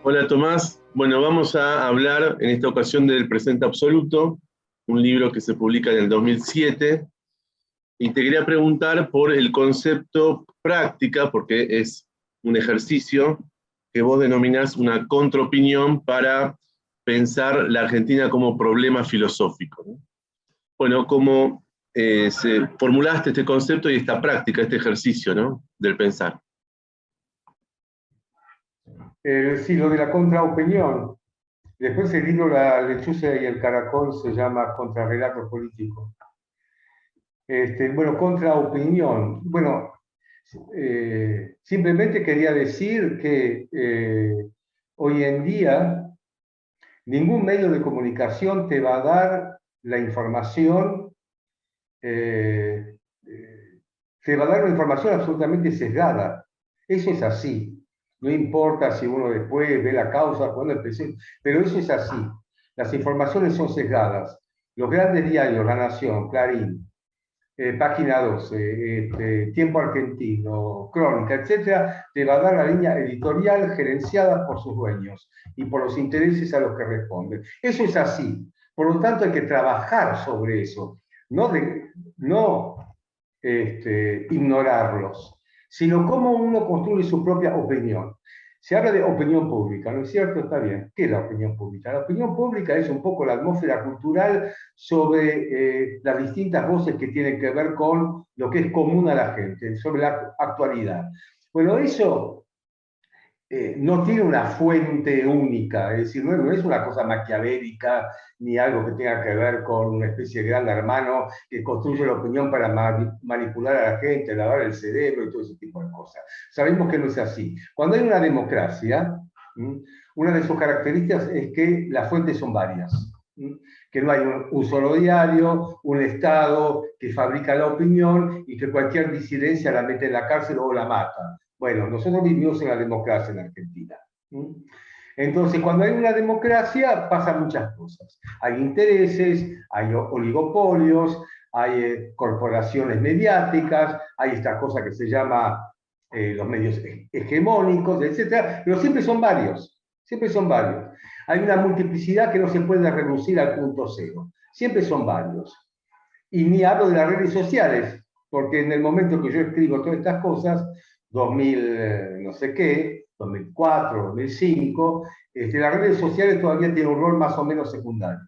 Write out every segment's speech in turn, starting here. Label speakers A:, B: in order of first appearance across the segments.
A: Hola Tomás, bueno, vamos a hablar en esta ocasión del Presente Absoluto, un libro que se publica en el 2007, y te quería preguntar por el concepto práctica, porque es un ejercicio que vos denominás una contraopinión para pensar la Argentina como problema filosófico, ¿no? Bueno, ¿cómo formulaste este concepto y esta práctica, este ejercicio, ¿no?, del pensar?
B: Sí, lo de la contraopinión. Después el libro La lechuza y el caracol se llama Contrarrelato político. Bueno, contraopinión. Bueno, simplemente quería decir que hoy en día ningún medio de comunicación te va a dar la información, eh, eh, te va a dar una información absolutamente sesgada. Eso es así. No importa si uno después ve la causa, cuando empecé, pero eso es así. Las informaciones son sesgadas. Los grandes diarios, La Nación, Clarín, Página 12, Tiempo Argentino, Crónica, etcétera, te va a dar la línea editorial gerenciada por sus dueños y por los intereses a los que responden. Eso es así. Por lo tanto, hay que trabajar sobre eso, no ignorarlos, sino cómo uno construye su propia opinión. Se habla de opinión pública, ¿no es cierto? Está bien. ¿Qué es la opinión pública? La opinión pública es un poco la atmósfera cultural sobre las distintas voces que tienen que ver con lo que es común a la gente, sobre la actualidad. Bueno, eso no tiene una fuente única, es decir, no es una cosa maquiavélica ni algo que tenga que ver con una especie de gran hermano que construye la opinión para manipular a la gente, lavar el cerebro y todo ese tipo de cosas. Sabemos que no es así. Cuando hay una democracia, una de sus características es que las fuentes son varias. Que no hay un solo diario, un Estado que fabrica la opinión y que cualquier disidencia la mete en la cárcel o la mata. Bueno, nosotros vivimos en la democracia en Argentina. Entonces, cuando hay una democracia, pasan muchas cosas. Hay intereses, hay oligopolios, hay corporaciones mediáticas, hay esta cosa que se llama los medios hegemónicos, etcétera, pero siempre son varios. Siempre son varios. Hay una multiplicidad que no se puede reducir al punto cero. Siempre son varios. Y ni hablo de las redes sociales, porque en el momento que yo escribo todas estas cosas, 2000 no sé qué, 2004, 2005, las redes sociales todavía tienen un rol más o menos secundario.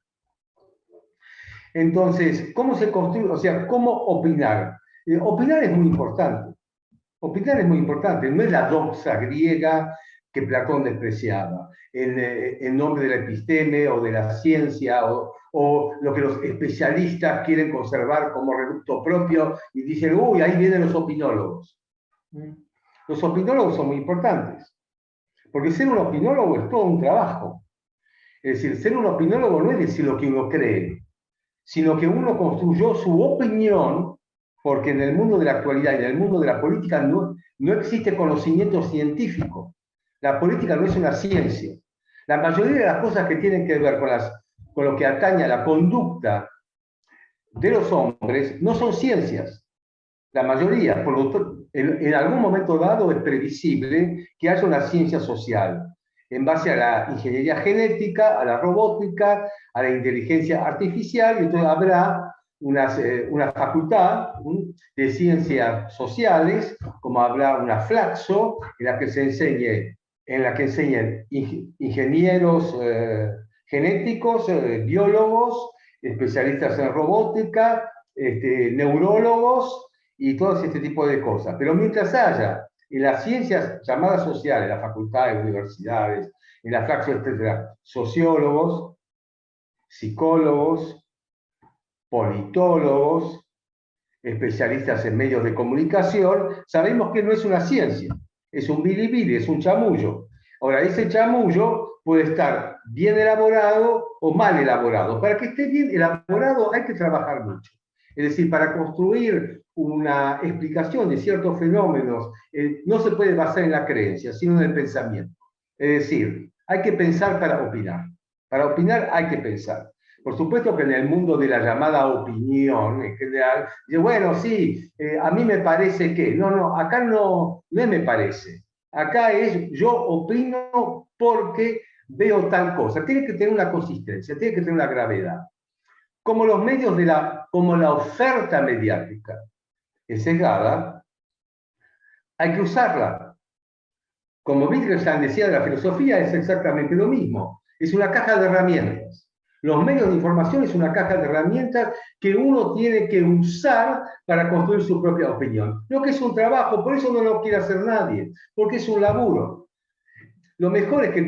B: Entonces, ¿cómo se construye? O sea, ¿cómo opinar? Opinar es muy importante. Opinar es muy importante. No es la doxa griega que Platón despreciaba, en nombre de la episteme o de la ciencia o lo que los especialistas quieren conservar como reducto propio y dicen, uy, ahí vienen los opinólogos. Los opinólogos son muy importantes, porque ser un opinólogo es todo un trabajo. Es decir, ser un opinólogo no es decir lo que uno cree, sino que uno construyó su opinión, porque en el mundo de la actualidad y en el mundo de la política no existe conocimiento científico. La política no es una ciencia. La mayoría de las cosas que tienen que ver con lo que atañe a la conducta de los hombres no son ciencias. La mayoría, por lo tanto, en algún momento dado es previsible que haya una ciencia social en base a la ingeniería genética, a la robótica, a la inteligencia artificial, y entonces habrá una facultad de ciencias sociales, como habrá una Flaxo, en la que enseñen ingenieros genéticos, biólogos, especialistas en robótica, neurólogos y todo este tipo de cosas. Pero mientras haya en las ciencias llamadas sociales, las facultades, universidades, en la Flaxo, etcétera, sociólogos, psicólogos, politólogos, especialistas en medios de comunicación, sabemos que no es una ciencia, es un bilibili, es un chamullo. Ahora, ese chamullo puede estar bien elaborado o mal elaborado. Para que esté bien elaborado hay que trabajar mucho. Es decir, para construir una explicación de ciertos fenómenos, no se puede basar en la creencia, sino en el pensamiento. Es decir, hay que pensar para opinar. Para opinar hay que pensar. Por supuesto que en el mundo de la llamada opinión en general, dice, bueno, sí, a mí me parece que, no, acá no me parece. Acá es yo opino porque veo tal cosa. Tiene que tener una consistencia, tiene que tener una gravedad. Como los medios como la oferta mediática es sesgada, hay que usarla. Como Wittgenstein decía de la filosofía, es exactamente lo mismo. Es una caja de herramientas. Los medios de información es una caja de herramientas que uno tiene que usar para construir su propia opinión. Lo que es un trabajo, por eso no lo quiere hacer nadie, porque es un laburo. Lo mejor es que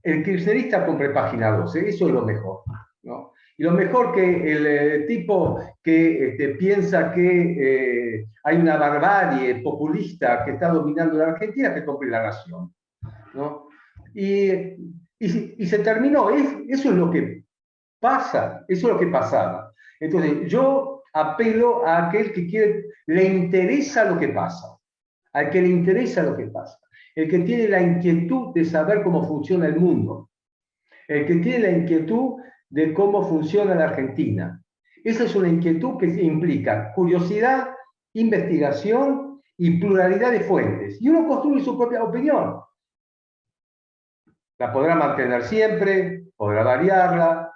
B: el kirchnerista compre página 12, eso es lo mejor, ¿no? Y lo mejor que el tipo que piensa que hay una barbarie populista que está dominando la Argentina, que compre La Nación, ¿no? Y se terminó. Eso es lo que pasa, eso es lo que pasaba. Entonces, yo apelo a aquel que le interesa lo que pasa, al que le interesa lo que pasa, el que tiene la inquietud de saber cómo funciona el mundo, el que tiene la inquietud de cómo funciona la Argentina. Esa es una inquietud que implica curiosidad, investigación y pluralidad de fuentes. Y uno construye su propia opinión. La podrá mantener siempre, podrá variarla,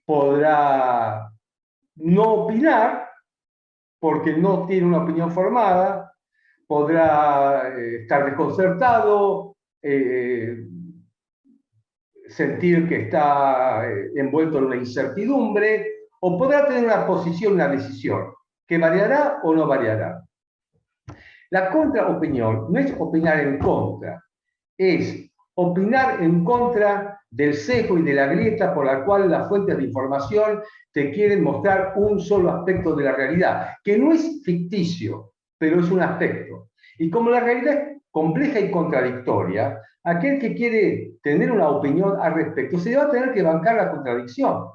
B: podrá no opinar porque no tiene una opinión formada, podrá estar desconcertado, sentir que está envuelto en una incertidumbre, o podrá tener una posición, una decisión, que variará o no variará. La contraopinión no es opinar en contra, es opinar en contra del sesgo y de la grieta por la cual las fuentes de información te quieren mostrar un solo aspecto de la realidad, que no es ficticio, pero es un aspecto. Y como la realidad es compleja y contradictoria, aquel que quiere tener una opinión al respecto se va a tener que bancar la contradicción,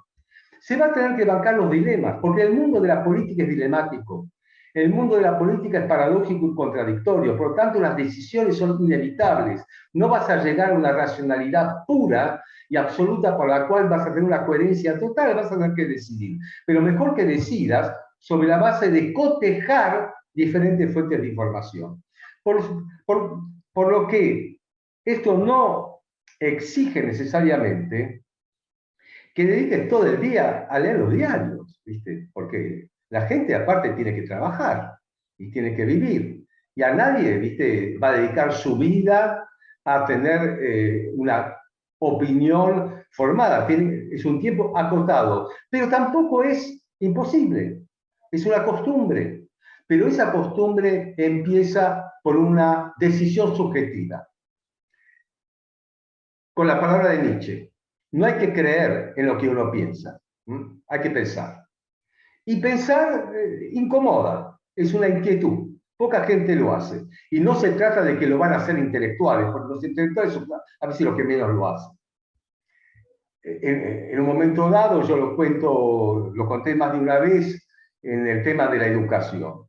B: se va a tener que bancar los dilemas, porque el mundo de la política es dilemático. El mundo de la política es paradójico y contradictorio, por lo tanto las decisiones son inevitables. No vas a llegar a una racionalidad pura y absoluta por la cual vas a tener una coherencia total, vas a tener que decidir. Pero mejor que decidas sobre la base de cotejar diferentes fuentes de información. Por lo que esto no exige necesariamente que dediques todo el día a leer los diarios, ¿viste? Porque la gente aparte tiene que trabajar y tiene que vivir. Y a nadie, ¿viste?, va a dedicar su vida a tener una opinión formada. Es un tiempo acotado, pero tampoco es imposible. Es una costumbre. Pero esa costumbre empieza por una decisión subjetiva. Con la palabra de Nietzsche, no hay que creer en lo que uno piensa, hay que pensar. Y pensar incomoda, es una inquietud. Poca gente lo hace. Y no se trata de que lo van a hacer intelectuales, porque los intelectuales son a veces los que menos lo hacen. En un momento dado, yo lo conté más de una vez en el tema de la educación.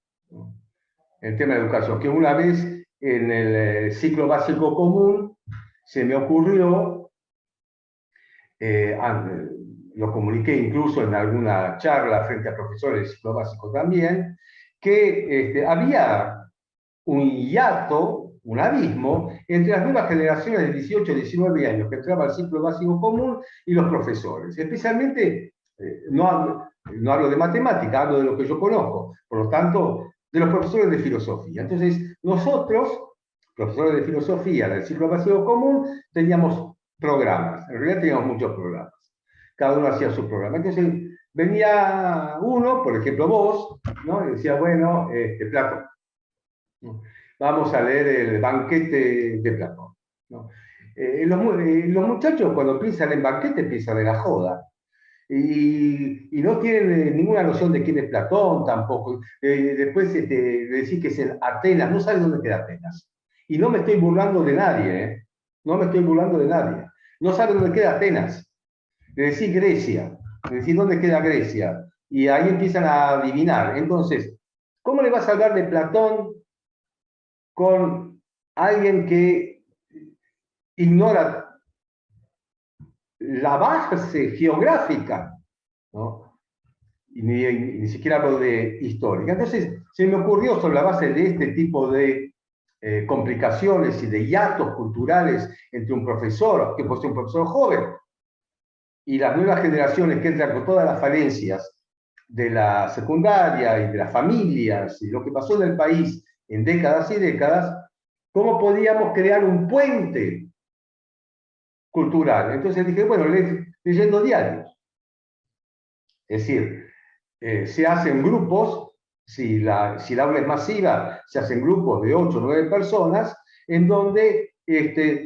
B: El tema de la educación, que una vez en el ciclo básico común se me ocurrió, lo comuniqué incluso en alguna charla frente a profesores de ciclo básico también, que había un hiato, un abismo, entre las nuevas generaciones de 18 y 19 años que entraban al ciclo básico común y los profesores. Especialmente, no hablo de matemática, hablo de lo que yo conozco, por lo tanto, de los profesores de filosofía. Entonces, nosotros, profesores de filosofía del ciclo básico común, teníamos programas, en realidad teníamos muchos programas, cada uno hacía su programa. Entonces, venía uno, por ejemplo vos, ¿no? Y decía, bueno, Platón, vamos a leer el banquete de Platón, ¿no? Los muchachos cuando piensan en banquete piensan en la joda, y no tienen ninguna noción de quién es Platón tampoco. Después le decís que es en Atenas, no saben dónde queda Atenas. Y no me estoy burlando de nadie, no me estoy burlando de nadie. No saben dónde queda Atenas. Le decís Grecia, le decís dónde queda Grecia, y ahí empiezan a adivinar. Entonces, ¿cómo le vas a hablar de Platón con alguien que ignora la base geográfica, ¿no? Y ni siquiera hablo de histórica? Entonces, se me ocurrió sobre la base de este tipo de complicaciones y de hiatos culturales entre un profesor, que puede ser un profesor joven, y las nuevas generaciones que entran con todas las falencias de la secundaria y de las familias y lo que pasó en el país en décadas y décadas, ¿cómo podíamos crear un puente cultural? Entonces dije, bueno, leyendo diarios. Es decir, se hacen grupos, si la aula es masiva, se hacen grupos de 8 o 9 personas, en donde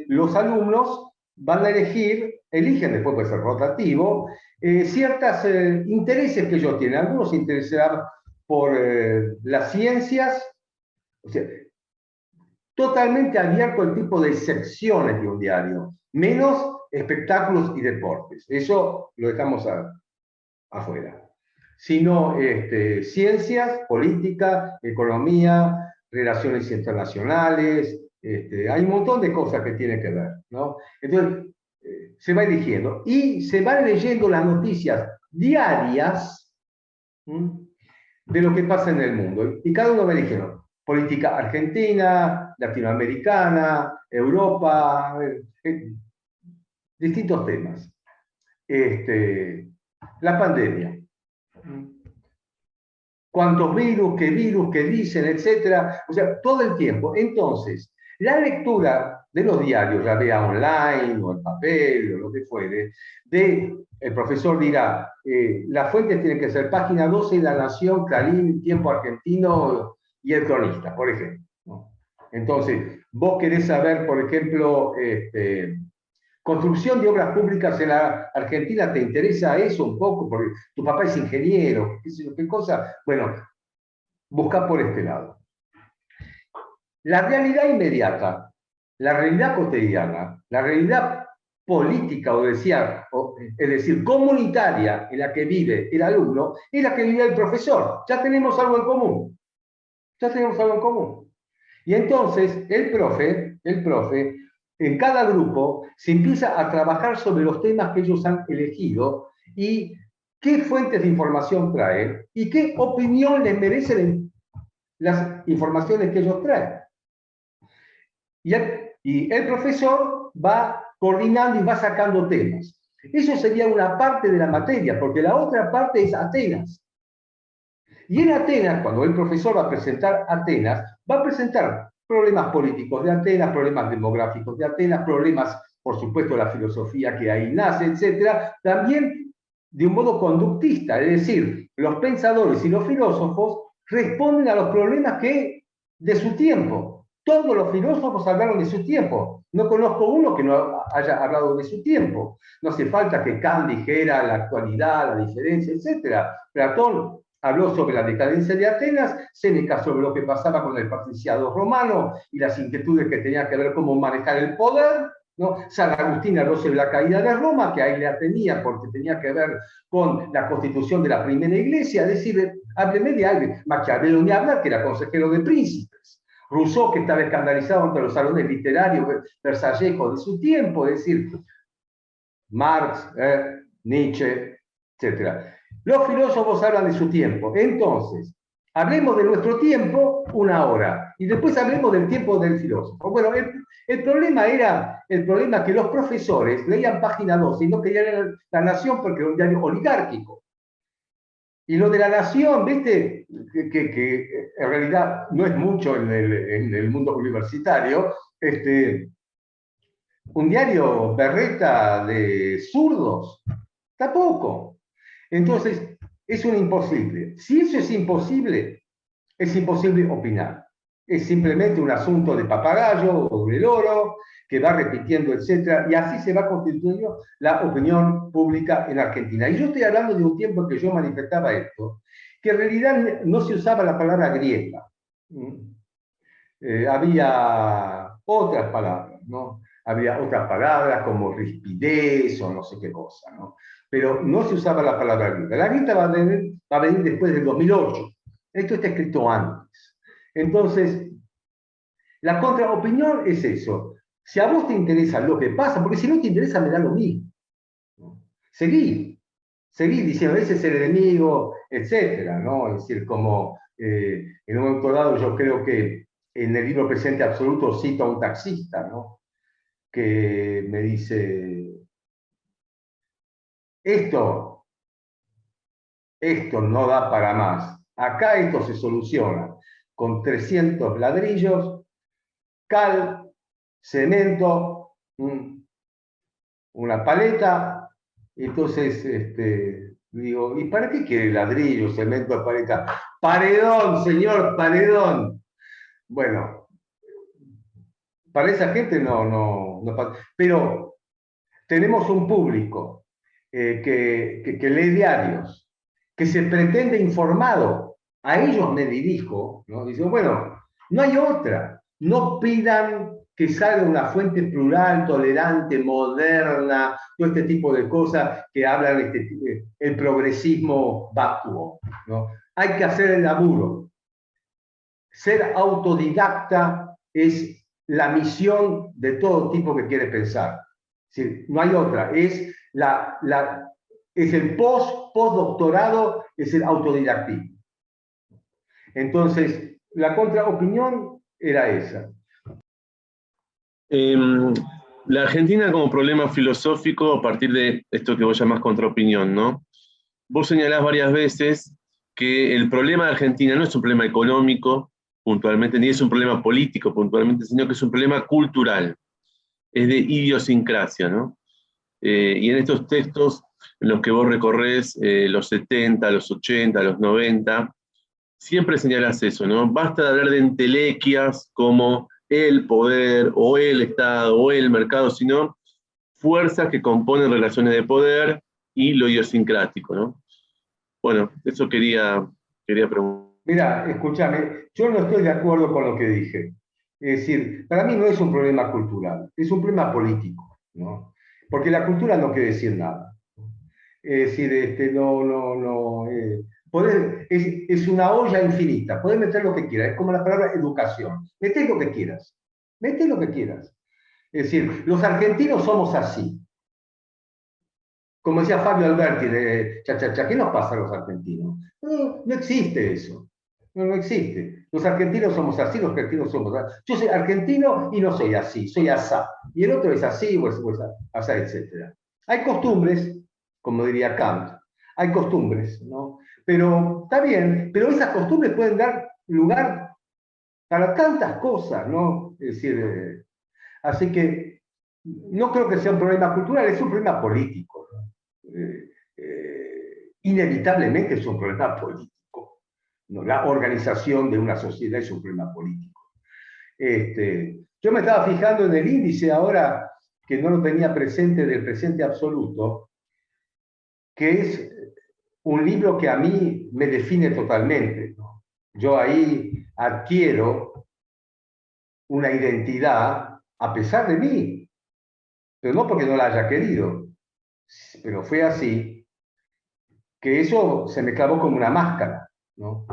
B: los alumnos van a eligen, después puede ser rotativo, ciertos intereses que ellos tienen. Algunos se interesarán por las ciencias, o sea, totalmente abierto el tipo de secciones de un diario, menos espectáculos y deportes. Eso lo dejamos afuera. Sino ciencias, política, economía, relaciones internacionales, hay un montón de cosas que tienen que ver, ¿no? Entonces, se va eligiendo y se van leyendo las noticias diarias de lo que pasa en el mundo. Y cada uno va eligiendo política argentina, latinoamericana, Europa, distintos temas. La pandemia. Cuántos virus, qué dicen, etcétera. O sea, todo el tiempo. Entonces, la lectura de los diarios, ya vea online o en papel o lo que fuere, el profesor dirá, las fuentes tienen que ser página 12 de La Nación, Clarín, Tiempo Argentino y El Cronista, por ejemplo, ¿no? Entonces, vos querés saber, por ejemplo, construcción de obras públicas en la Argentina, ¿te interesa eso un poco? Porque tu papá es ingeniero, qué cosa. Bueno, busca por este lado. La realidad inmediata, la realidad cotidiana, la realidad política, es decir, comunitaria en la que vive el alumno, es la que vive el profesor. Ya tenemos algo en común. Ya tenemos algo en común. Y entonces el profe, en cada grupo se empieza a trabajar sobre los temas que ellos han elegido y qué fuentes de información traen y qué opinión les merecen las informaciones que ellos traen. Y el profesor va coordinando y va sacando temas. Eso sería una parte de la materia, porque la otra parte es Atenas. Y en Atenas, cuando el profesor va a presentar Atenas, va a presentar problemas políticos de Atenas, problemas demográficos de Atenas, problemas, por supuesto, de la filosofía que ahí nace, etc. También de un modo conductista, es decir, los pensadores y los filósofos responden a los problemas de su tiempo. Todos los filósofos hablaron de su tiempo. No conozco uno que no haya hablado de su tiempo. No hace falta que Kant dijera la actualidad, la diferencia, etc. Platón habló sobre la decadencia de Atenas, Séneca sobre lo que pasaba con el patriciado romano y las inquietudes que tenía que ver cómo manejar el poder, ¿no? San Agustín habló sobre la caída de Roma, que ahí la tenía porque tenía que ver con la constitución de la primera iglesia, es decir, hábleme de alguien. Maquiavelo ni hablar, que era consejero de príncipes. Rousseau, que estaba escandalizado ante los salones literarios versallejos de su tiempo, es decir, Marx, Nietzsche, etc. Los filósofos hablan de su tiempo. Entonces, hablemos de nuestro tiempo una hora y después hablemos del tiempo del filósofo. Bueno, el problema era que los profesores leían página 12 y no querían leer La Nación porque era un diario oligárquico. Y lo de La Nación, viste, que en realidad no es mucho en el mundo universitario, un diario berreta de zurdos, tampoco. Entonces, es un imposible. Si eso es imposible opinar. Es simplemente un asunto de papagayo o de loro que va repitiendo, etc. Y así se va constituyendo la opinión pública en Argentina. Y yo estoy hablando de un tiempo en que yo manifestaba esto, que en realidad no se usaba la palabra grieta. Había otras palabras, ¿no? Había otras palabras como rispidez o no sé qué cosa, ¿no? Pero no se usaba la palabra grieta. La grieta va a venir después del 2008. Esto está escrito antes. Entonces, la contraopinión es eso. Si a vos te interesa lo que pasa, porque si no te interesa me da lo mismo. Seguí diciendo, ese es el enemigo, etcétera, ¿no? Es decir, como en un momento dado yo creo que en el libro Presente Absoluto cito a un taxista, ¿no? Que me dice, esto no da para más. Acá esto se soluciona con 300 ladrillos, cal, cemento, una paleta. Entonces, digo, ¿y para qué quiere ladrillo, cemento, paleta? Paredón, señor, paredón. Bueno, para esa gente no. Pero tenemos un público que lee diarios, que se pretende informado. A ellos me dirijo, ¿no? Dicen, bueno, no hay otra. No pidan que salga una fuente plural, tolerante, moderna, todo este tipo de cosas que hablan el progresismo vacuo, ¿no? Hay que hacer el laburo. Ser autodidacta es la misión de todo tipo que quiere pensar. Es decir, no hay otra. Es el postdoctorado, es el autodidactismo. Entonces, la contraopinión era esa.
A: La Argentina como problema filosófico a partir de esto que vos llamás contraopinión, ¿no? Vos señalás varias veces que el problema de Argentina no es un problema económico, puntualmente, ni es un problema político, puntualmente, sino que es un problema cultural, es de idiosincrasia, ¿no? Y en estos textos en los que vos recorres los 70, los 80, los 90, siempre señalás eso, ¿no? Basta de hablar de entelequias como el poder, o el Estado, o el mercado, sino fuerzas que componen relaciones de poder y lo idiosincrático, ¿no? Bueno, eso quería preguntar.
B: Mira, escúchame, yo no estoy de acuerdo con lo que dije. Es decir, para mí no es un problema cultural, es un problema político, ¿no? Porque la cultura no quiere decir nada. Es decir, es una olla infinita, podés meter lo que quieras, es como la palabra educación, metés lo que quieras, metés lo que quieras. Es decir, los argentinos somos así. Como decía Fabio Alberti de Cha, ¿qué nos pasa a los argentinos? No existe eso. No existe. Los argentinos somos así, los argentinos somos así. Yo soy argentino y no soy así, soy asá. Y el otro es así o es asá, etc. Hay costumbres, como diría Kant, hay costumbres, ¿no? Pero está bien, pero esas costumbres pueden dar lugar para tantas cosas, ¿no? Es decir, así que no creo que sea un problema cultural, es un problema político. Inevitablemente es un problema político, ¿no? La organización de una sociedad es un problema político. Yo me estaba fijando en el índice ahora, que no lo tenía presente, del Presente Absoluto, que es un libro que a mí me define totalmente, ¿no? Yo ahí adquiero una identidad a pesar de mí, pero no porque no la haya querido, pero fue así, que eso se me clavó como una máscara, ¿no?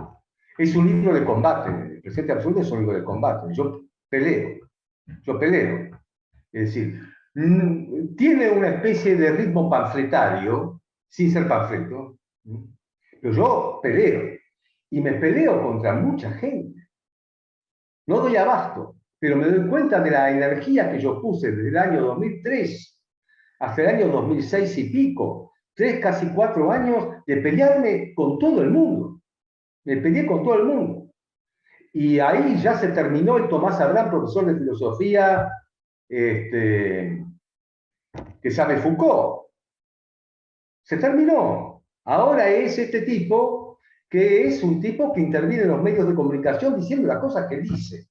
B: Es un libro de combate, el Presente Absoluto es un libro de combate, yo peleo. Es decir, tiene una especie de ritmo panfletario, sin ser panfleto, pero yo peleo, y me peleo contra mucha gente. No doy abasto, pero me doy cuenta de la energía que yo puse desde el año 2003 hasta el año 2006 y pico, 3, casi 4 años de pelearme con todo el mundo. Me peleé con todo el mundo. Y ahí ya se terminó el Tomás Abraham, profesor de filosofía, que sabe Foucault. Se terminó. Ahora es este tipo que es un tipo que interviene en los medios de comunicación diciendo las cosas que dice.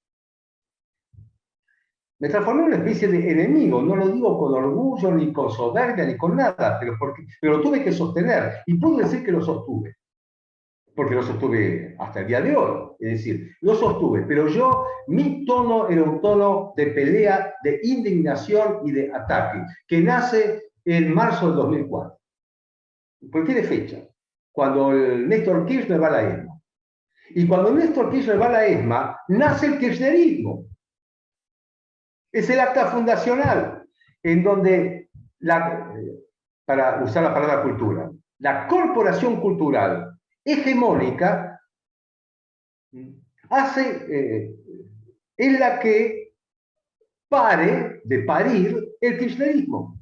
B: Me transformé en una especie de enemigo, no lo digo con orgullo, ni con soberbia, ni con nada, pero lo tuve que sostener, y puedo decir que lo sostuve, porque lo sostuve hasta el día de hoy, es decir, lo sostuve, pero mi tono era un tono de pelea, de indignación y de ataque, que nace en marzo del 2004. ¿Por qué de fecha? Cuando el Néstor Kirchner va a la ESMA. Y cuando Néstor Kirchner va a la ESMA, nace el kirchnerismo. Es el acta fundacional, en donde, para usar la palabra cultura, la corporación cultural hegemónica hace es la que pare de parir el kirchnerismo.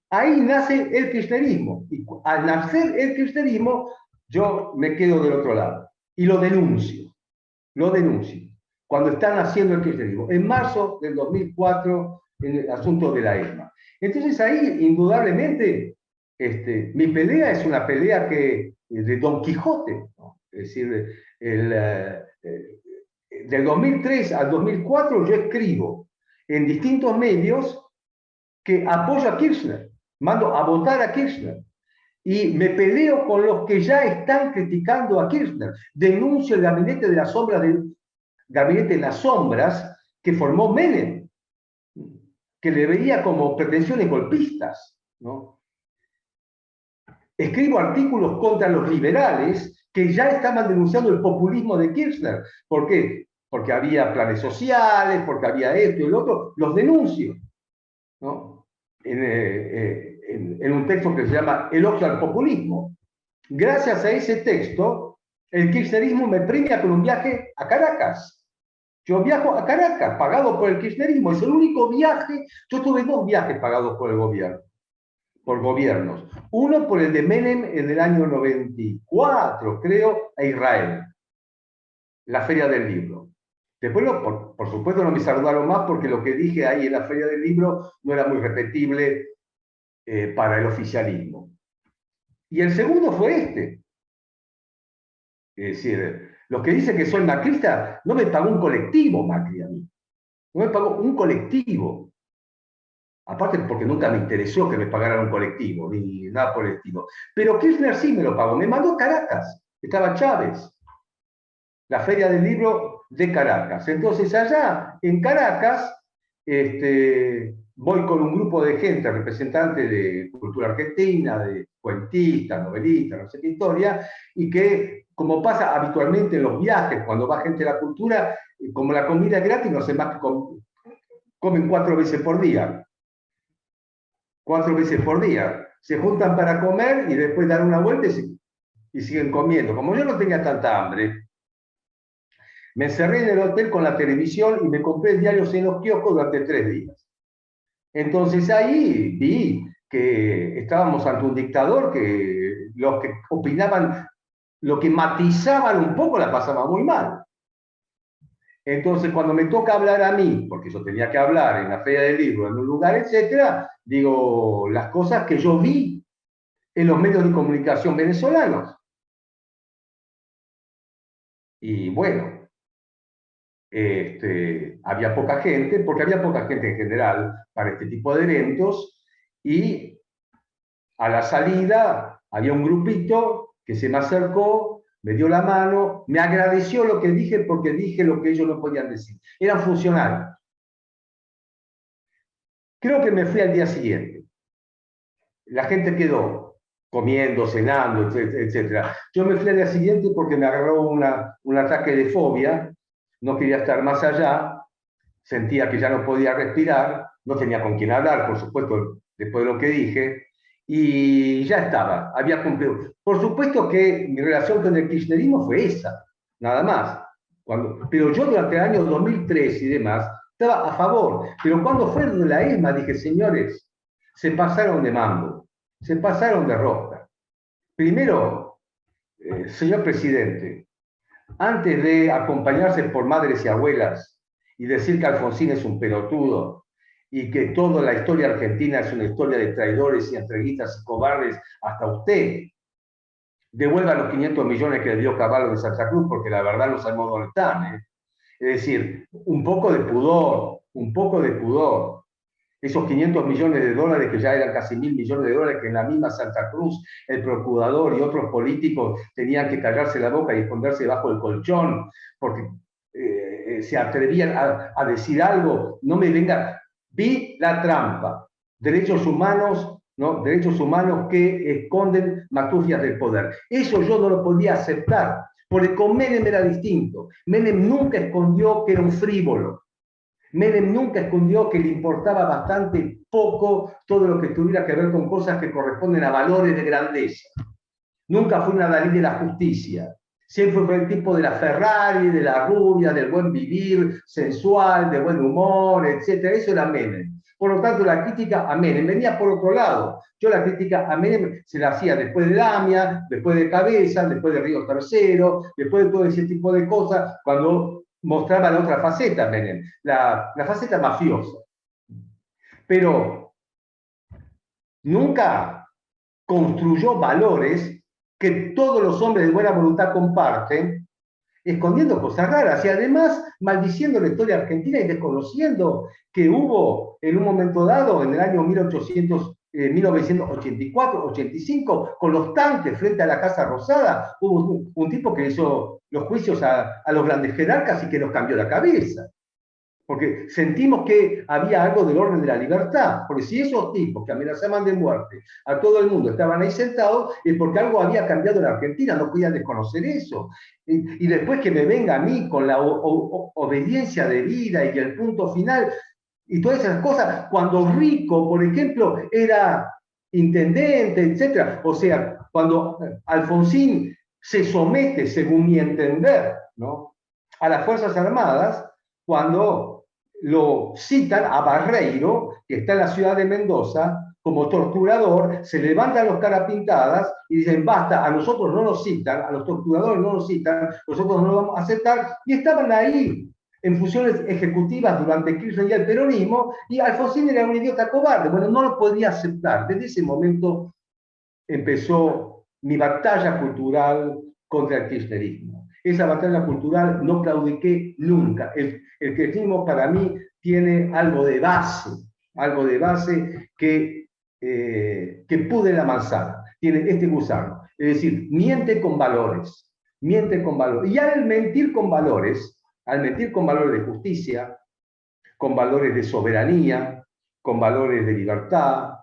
B: Ahí nace el kirchnerismo. Y al nacer el kirchnerismo, yo me quedo del otro lado. Y lo denuncio. Lo denuncio. Cuando está naciendo el kirchnerismo. En marzo del 2004, en el asunto de la ESMA. Entonces ahí, indudablemente, mi pelea es una pelea de Don Quijote, ¿no? Es decir, del 2003 al 2004 yo escribo en distintos medios que apoyo a Kirchner, mando a votar a Kirchner, y me peleo con los que ya están criticando a Kirchner, denuncio el gabinete de las sombras, gabinete de las sombras que formó Menem, que le veía como pretensiones golpistas, ¿no? Escribo artículos contra los liberales que ya estaban denunciando el populismo de Kirchner. ¿Por qué? Porque había planes sociales, porque había esto y lo otro. Los denuncio, ¿no? En un texto que se llama Elogio al populismo. Gracias a ese texto, el kirchnerismo me premia con un viaje a Caracas. Yo viajo a Caracas, pagado por el kirchnerismo. Es el único viaje. Yo tuve 2 viajes pagados por el gobierno. Por gobiernos. Uno por el de Menem en el año 94, creo, a Israel. La Feria del Libro. Después, por supuesto, no me saludaron más porque lo que dije ahí en la Feria del Libro no era muy repetible para el oficialismo. Y el segundo fue este. Es decir, los que dicen que soy macrista, no me pagó un colectivo Macri a mí. No me pagó un colectivo. Aparte porque nunca me interesó que me pagaran un colectivo, ni nada por el estilo. Pero Kirchner sí me lo pagó. Me mandó a Caracas. Estaba Chávez. La Feria del Libro de Caracas. Entonces allá, en Caracas, voy con un grupo de gente, representantes de cultura argentina, de cuentistas, novelistas, no sé qué historia, y que, como pasa habitualmente en los viajes, cuando va gente de la cultura, como la comida es gratis, no sé más que comen 4 veces por día. 4 veces por día. Se juntan para comer y después dan una vuelta y siguen comiendo. Como yo no tenía tanta hambre, me encerré en el hotel con la televisión y me compré diarios en los kioscos durante 3 días. Entonces ahí vi que estábamos ante un dictador que los que opinaban, lo que matizaban un poco la pasaban muy mal. Entonces, cuando me toca hablar a mí, porque yo tenía que hablar en la Feria del Libro, en un lugar, etcétera, digo las cosas que yo vi en los medios de comunicación venezolanos. Y bueno, había poca gente, porque había poca gente en general para este tipo de eventos, y a la salida había un grupito que se me acercó, me dio la mano, me agradeció lo que dije porque dije lo que ellos no podían decir. Eran funcionarios. Creo que me fui al día siguiente. La gente quedó comiendo, cenando, etcétera. Yo me fui al día siguiente porque me agarró un ataque de fobia, no quería estar más allá, sentía que ya no podía respirar, no tenía con quién hablar, por supuesto, después de lo que dije, y ya estaba, había cumplido. Por supuesto que mi relación con el kirchnerismo fue esa, nada más. Pero yo durante el año 2003 y demás estaba a favor. Pero cuando fue de la ESMA dije, señores, se pasaron de mambo, se pasaron de rosca. Primero, señor presidente, antes de acompañarse por madres y abuelas y decir que Alfonsín es un pelotudo y que toda la historia argentina es una historia de traidores y entreguistas y cobardes, hasta usted devuelva los 500 millones que le dio Cavallo de Santa Cruz, porque la verdad no sabemos dónde están. Es decir, un poco de pudor, un poco de pudor. Esos 500 millones de dólares, que ya eran casi 1.000 millones de dólares, que en la misma Santa Cruz el procurador y otros políticos tenían que callarse la boca y esconderse debajo del colchón, porque se atrevían a decir algo. No me venga. Vi la trampa. Derechos humanos, ¿no? Derechos humanos que esconden macufias del poder. Eso yo no lo podía aceptar, porque con Menem era distinto. Menem nunca escondió que era un frívolo. Menem nunca escondió que le importaba bastante poco todo lo que tuviera que ver con cosas que corresponden a valores de grandeza. Nunca fue un adalid de la justicia. Siempre fue el tipo de la Ferrari, de la rubia, del buen vivir, sensual, de buen humor, etc. Eso era Menem. Por lo tanto, la crítica a Menem venía por otro lado. Yo la crítica a Menem se la hacía después de Lamia, después de Cabeza, después de Río Tercero, después de todo ese tipo de cosas, cuando mostraba la otra faceta Menem, la faceta mafiosa. Pero nunca construyó valores que todos los hombres de buena voluntad comparten, escondiendo cosas raras y además maldiciendo la historia argentina y desconociendo que hubo en un momento dado, en el año 1984-85, con los tanques frente a la Casa Rosada, hubo un tipo que hizo los juicios a los grandes jerarcas y que nos cambió la cabeza. Porque sentimos que había algo del orden de la libertad. Porque si esos tipos que amenazaban de muerte a todo el mundo estaban ahí sentados, es porque algo había cambiado en la Argentina, no podían desconocer eso. Y después que me venga a mí con la obediencia de vida y el punto final, y todas esas cosas, cuando Rico, por ejemplo, era intendente, etc. O sea, cuando Alfonsín se somete, según mi entender, ¿no?, a las Fuerzas Armadas, cuando lo citan a Barreiro, que está en la ciudad de Mendoza, como torturador, se levantan los caras pintadas y dicen, basta, a nosotros no nos citan, a los torturadores no nos citan, nosotros no lo vamos a aceptar, y estaban ahí en funciones ejecutivas durante Kirchner y el peronismo, y Alfonsín era un idiota cobarde, bueno, no lo podía aceptar. Desde ese momento empezó mi batalla cultural contra el kirchnerismo. Esa batalla cultural no claudiqué nunca. El kirchnerismo para mí tiene algo de base que pude la manzana, tiene este gusano. Es decir, miente con valores. Y al mentir con valores de justicia, con valores de soberanía, con valores de libertad,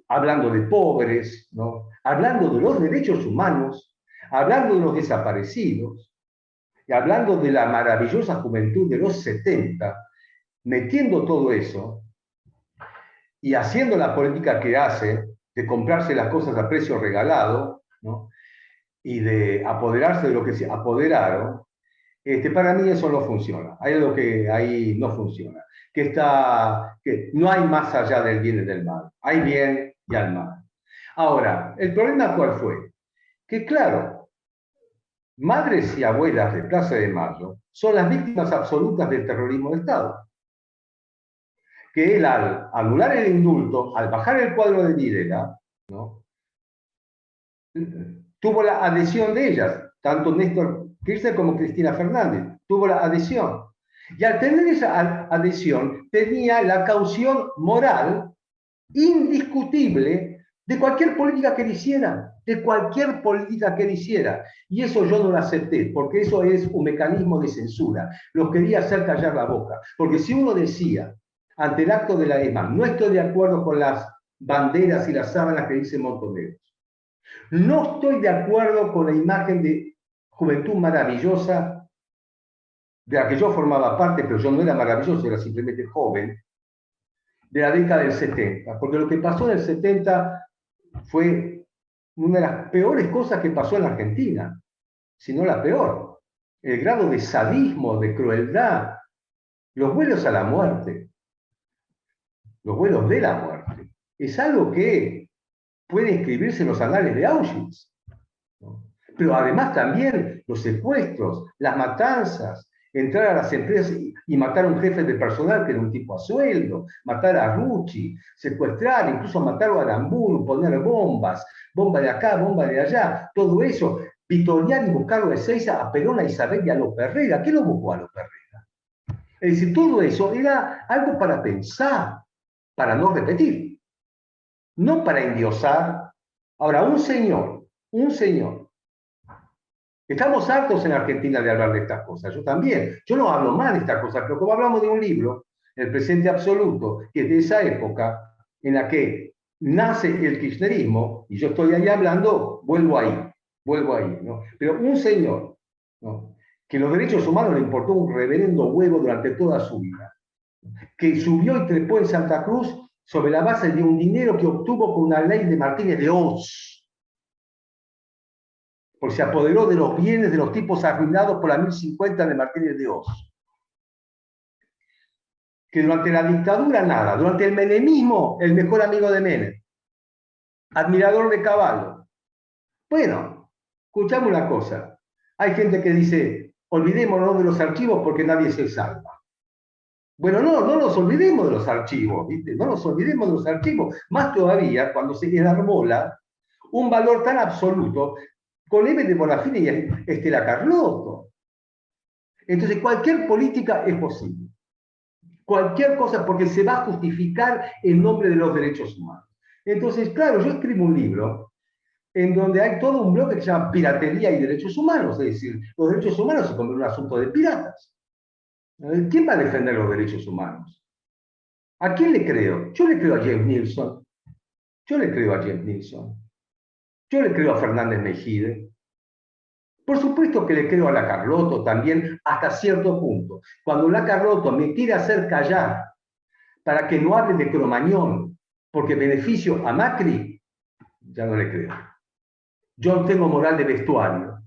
B: hablando de pobres, ¿no?, hablando de los derechos humanos, hablando de los desaparecidos, y hablando de la maravillosa juventud de los 70, metiendo todo eso y haciendo la política que hace, de comprarse las cosas a precio regalado, ¿no?, y de apoderarse de lo que se apoderaron, para mí eso no funciona. Hay algo que ahí no funciona. Que no hay más allá del bien y del mal. Hay bien y hay mal. Ahora, ¿el problema cuál fue? Que claro, madres y abuelas de Plaza de Mayo son las víctimas absolutas del terrorismo de Estado. Que él, al anular el indulto, al bajar el cuadro de Videla, ¿no?, tuvo la adhesión de ellas, tanto Néstor Kirchner como Cristina Fernández, tuvo la adhesión. Y al tener esa adhesión, tenía la caución moral indiscutible de cualquier política que él hiciera, Y eso yo no lo acepté, porque eso es un mecanismo de censura. Los quería hacer callar la boca. Porque si uno decía, ante el acto de la EMA, no estoy de acuerdo con las banderas y las sábanas que dicen Montoneros, no estoy de acuerdo con la imagen de juventud maravillosa de la que yo formaba parte, pero yo no era maravilloso, era simplemente joven, de la década del 70, porque lo que pasó en el 70 fue una de las peores cosas que pasó en la Argentina, si no la peor. El grado de sadismo, de crueldad, los vuelos a la muerte, los vuelos de la muerte, es algo que puede inscribirse en los anales de Auschwitz, ¿no? Pero además también los secuestros, las matanzas, entrar a las empresas y matar a un jefe de personal que era un tipo a sueldo, matar a Rucci, secuestrar, incluso matar a Aramburu, poner bombas, bomba de acá, bomba de allá, todo eso, vitorear y buscarlo de Seiza a Perón, a Isabel y a López Herrera. ¿Qué lo buscó a López Herrera? Es decir, todo eso era algo para pensar, para no repetir, no para endiosar. Ahora, un señor, estamos hartos en Argentina de hablar de estas cosas, yo también. Yo no hablo mal de estas cosas, pero como hablamos de un libro, El presente absoluto, que es de esa época en la que nace el kirchnerismo, y yo estoy ahí hablando, vuelvo ahí, ¿no? Pero un señor, ¿no?, que los derechos humanos le importó un reverendo huevo durante toda su vida, que subió y trepó en Santa Cruz sobre la base de un dinero que obtuvo con una ley de Martínez de Oz, porque se apoderó de los bienes de los tipos arruinados por la 1050 de Martínez de Oz. Que durante la dictadura nada, durante el menemismo, el mejor amigo de Menem, admirador de Caballo. Bueno, escuchamos una cosa, hay gente que dice, olvidémonos de los archivos porque nadie se salva. Bueno, no nos olvidemos de los archivos, ¿viste? No nos olvidemos de los archivos, más todavía cuando se enarbola un valor tan absoluto con Eve de Bonafini y Estela Carlotto. Entonces, cualquier política es posible. Cualquier cosa, porque se va a justificar en nombre de los derechos humanos. Entonces, claro, yo escribo un libro en donde hay todo un bloque que se llama Piratería y Derechos Humanos, es decir, los derechos humanos se convierten en un asunto de piratas. ¿Quién va a defender los derechos humanos? ¿A quién le creo? Yo le creo a James Nilsson. Yo le creo a James Nilsson. Yo le creo a Fernández Mejide. Por supuesto que le creo a la Carlotto también hasta cierto punto. Cuando la Carlotto me quiere hacer callar para que no hable de Cromañón, porque beneficio a Macri, ya no le creo. Yo no tengo moral de vestuario.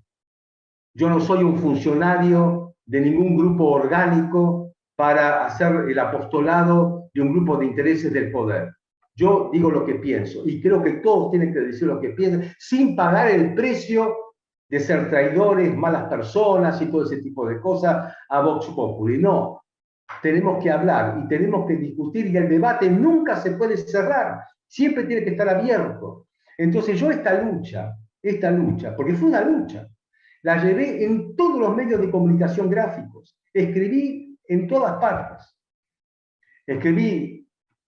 B: Yo no soy un funcionario de ningún grupo orgánico para hacer el apostolado de un grupo de intereses del poder. Yo digo lo que pienso y creo que todos tienen que decir lo que piensan sin pagar el precio de ser traidores, malas personas y todo ese tipo de cosas a Vox Populi. No, tenemos que hablar y tenemos que discutir y el debate nunca se puede cerrar, siempre tiene que estar abierto. Entonces yo esta lucha, porque fue una lucha, la llevé en todos los medios de comunicación gráficos, escribí en todas partes, escribí,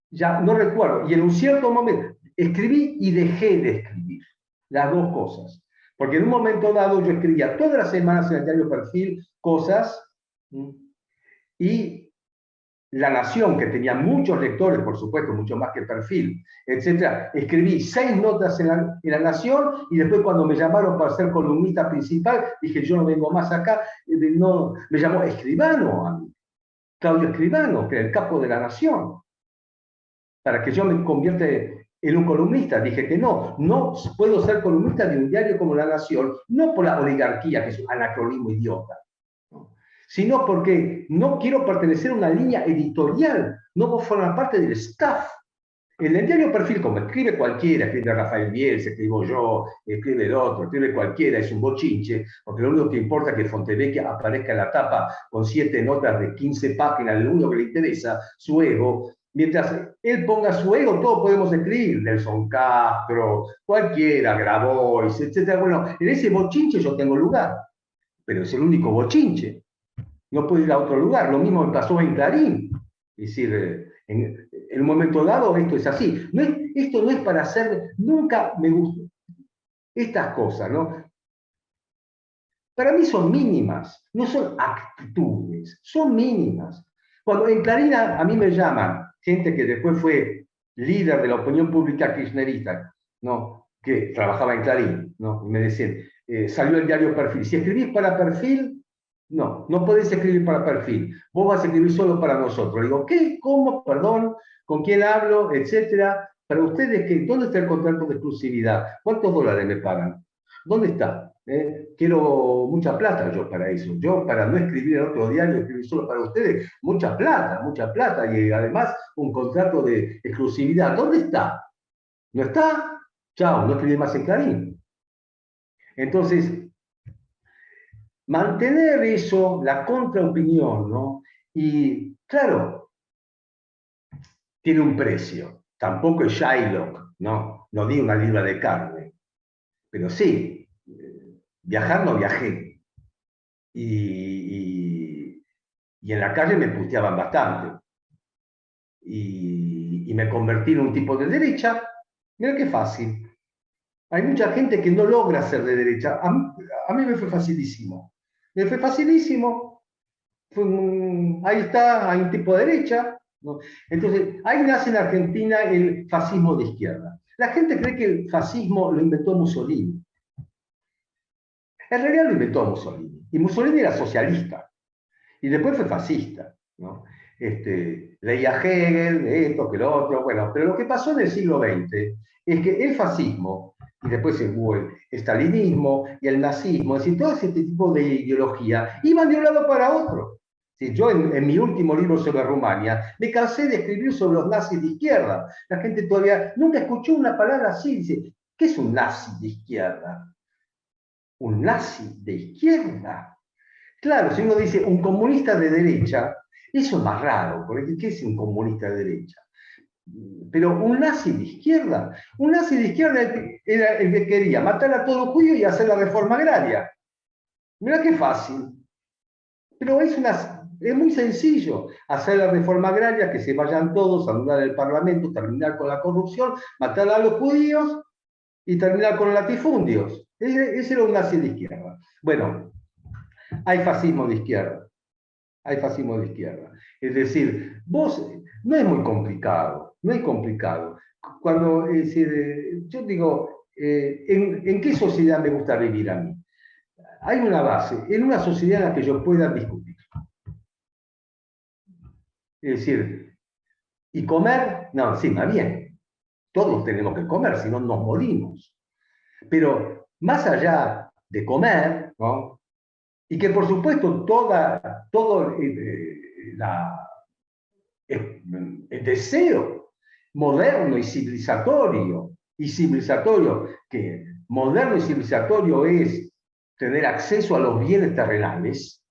B: ya no recuerdo, y en un cierto momento escribí y dejé de escribir, las dos cosas. Porque en un momento dado yo escribía todas las semanas en el diario Perfil cosas, y La Nación, que tenía muchos lectores, por supuesto, mucho más que Perfil, etc. Escribí 6 notas en la Nación y después cuando me llamaron para ser columnista principal, dije, yo no vengo más acá. No, me llamó Escribano a mí, Claudio Escribano, que era el capo de La Nación, para que yo me convierta en un columnista. Dije que no puedo ser columnista de un diario como La Nación, no por la oligarquía, que es un anacronismo idiota, sino porque no quiero pertenecer a una línea editorial, no puedo formar parte del staff. En el diario Perfil, como escribe cualquiera, escribe Rafael Bielsa, escribo yo, escribe el otro, escribe cualquiera, es un bochinche, porque lo único que importa es que Fontevecchia aparezca en la tapa con 7 notas de 15 páginas, lo único que le interesa, su ego. Mientras él ponga su ego, todos podemos escribir, Nelson Castro, cualquiera, Grabois, etc. Bueno, en ese bochinche yo tengo lugar, pero es el único bochinche. No puedo ir a otro lugar. Lo mismo me pasó en Clarín. Es decir, en un momento dado esto es así. Esto no es para hacer, nunca me gusta. Estas cosas, ¿no? Para mí son mínimas, no son actitudes, son mínimas. Cuando en Clarín a mí me llaman gente que después fue líder de la opinión pública kirchnerista, ¿no? Que trabajaba en Clarín, ¿no? Y me decían, salió el diario Perfil. Si escribís para Perfil, no podés escribir para Perfil. Vos vas a escribir solo para nosotros. Digo, ¿qué? ¿Cómo? Perdón. ¿Con quién hablo? Etcétera. Para ustedes, ¿qué? ¿Dónde está el contrato de exclusividad? ¿Cuántos dólares me pagan? ¿Dónde está? Quiero mucha plata yo para eso. Yo para no escribir en otro diario, escribir solo para ustedes, mucha plata. Y además un contrato de exclusividad. ¿Dónde está? ¿No está? Chao, no escribí más en Clarín. Entonces, mantener eso, la contraopinión, ¿no? Y claro, tiene un precio. Tampoco es Shylock, ¿no? No di una libra de carne. Pero sí, viajar no viajé. Y en la calle me puteaban bastante. Y me convertí en un tipo de derecha. Mira qué fácil. Hay mucha gente que no logra ser de derecha. A mí me fue facilísimo. Me fue facilísimo. Ahí está, hay un tipo de derecha, ¿no? Entonces, ahí nace en Argentina el fascismo de izquierda. La gente cree que el fascismo lo inventó Mussolini. En realidad lo inventó Mussolini. Y Mussolini era socialista. Y después fue fascista, ¿no? Leía Hegel, esto, que lo otro. Bueno, pero lo que pasó en el siglo XX es que el fascismo y después hubo el estalinismo y el nazismo, es decir, todo ese tipo de ideología iban de un lado para otro. Sí, yo en mi último libro sobre Rumania me cansé de escribir sobre los nazis de izquierda. La gente todavía nunca escuchó una palabra así. Dice, ¿qué es un nazi de izquierda? ¿Un nazi de izquierda? Claro, si uno dice un comunista de derecha, eso es más raro, porque ¿qué es un comunista de derecha? Pero un nazi de izquierda era el que quería matar a todos los judíos y hacer la reforma agraria. Mira qué fácil. Pero es muy sencillo hacer la reforma agraria, que se vayan todos, anular el Parlamento, terminar con la corrupción, matar a los judíos y terminar con los latifundios. Ese era un nazi de izquierda. Bueno, hay fascismo de izquierda. Hay fascismo de izquierda. Es decir, no es muy complicado, no es complicado. Cuando, es decir, yo digo, ¿en qué sociedad me gusta vivir a mí? Hay una base, en una sociedad en la que yo pueda discutir. Es decir, ¿y comer? No, sí, más bien. Todos tenemos que comer, si no nos morimos. Pero más allá de comer, ¿no? Y que por supuesto todo el deseo moderno y civilizatorio, que moderno y civilizatorio es tener acceso a los bienes terrenales,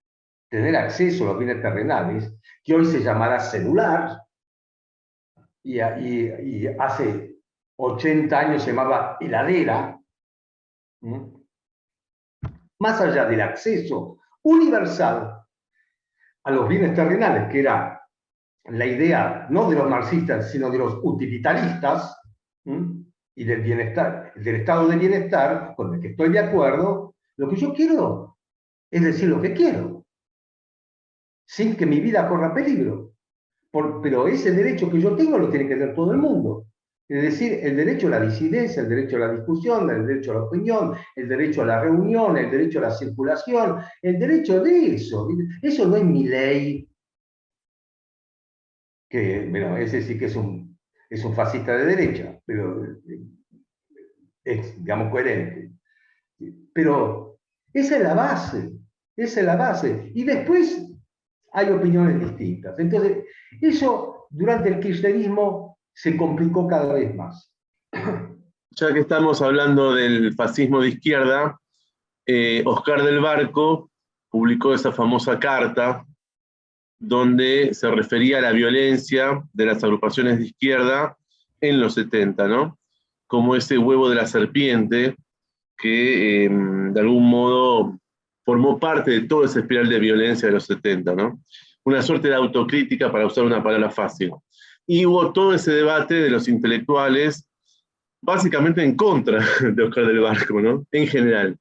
B: que hoy se llamará celular, y hace 80 años se llamaba heladera. Más allá del acceso universal a los bienes terrenales, que era la idea no de los marxistas, sino de los utilitaristas, y del bienestar, del estado de bienestar, con el que estoy de acuerdo, lo que yo quiero es decir lo que quiero, sin que mi vida corra peligro. Pero ese derecho que yo tengo lo tiene que tener todo el mundo. Es decir, el derecho a la disidencia, el derecho a la discusión, el derecho a la opinión, el derecho a la reunión, el derecho a la circulación, el derecho de eso. Eso no es mi ley, que, bueno, ese sí que es un fascista de derecha, pero es, digamos, coherente. Pero esa es la base, esa es la base. Y después hay opiniones distintas. Entonces, eso durante el kirchnerismo se complicó cada vez más.
A: Ya que estamos hablando del fascismo de izquierda, Oscar del Barco publicó esa famosa carta donde se refería a la violencia de las agrupaciones de izquierda en los 70, ¿no? Como ese huevo de la serpiente que de algún modo formó parte de toda esa espiral de violencia de los 70, ¿no? Una suerte de autocrítica, para usar una palabra fácil. Y hubo todo ese debate de los intelectuales, básicamente en contra de Oscar del Barco, ¿no? En general.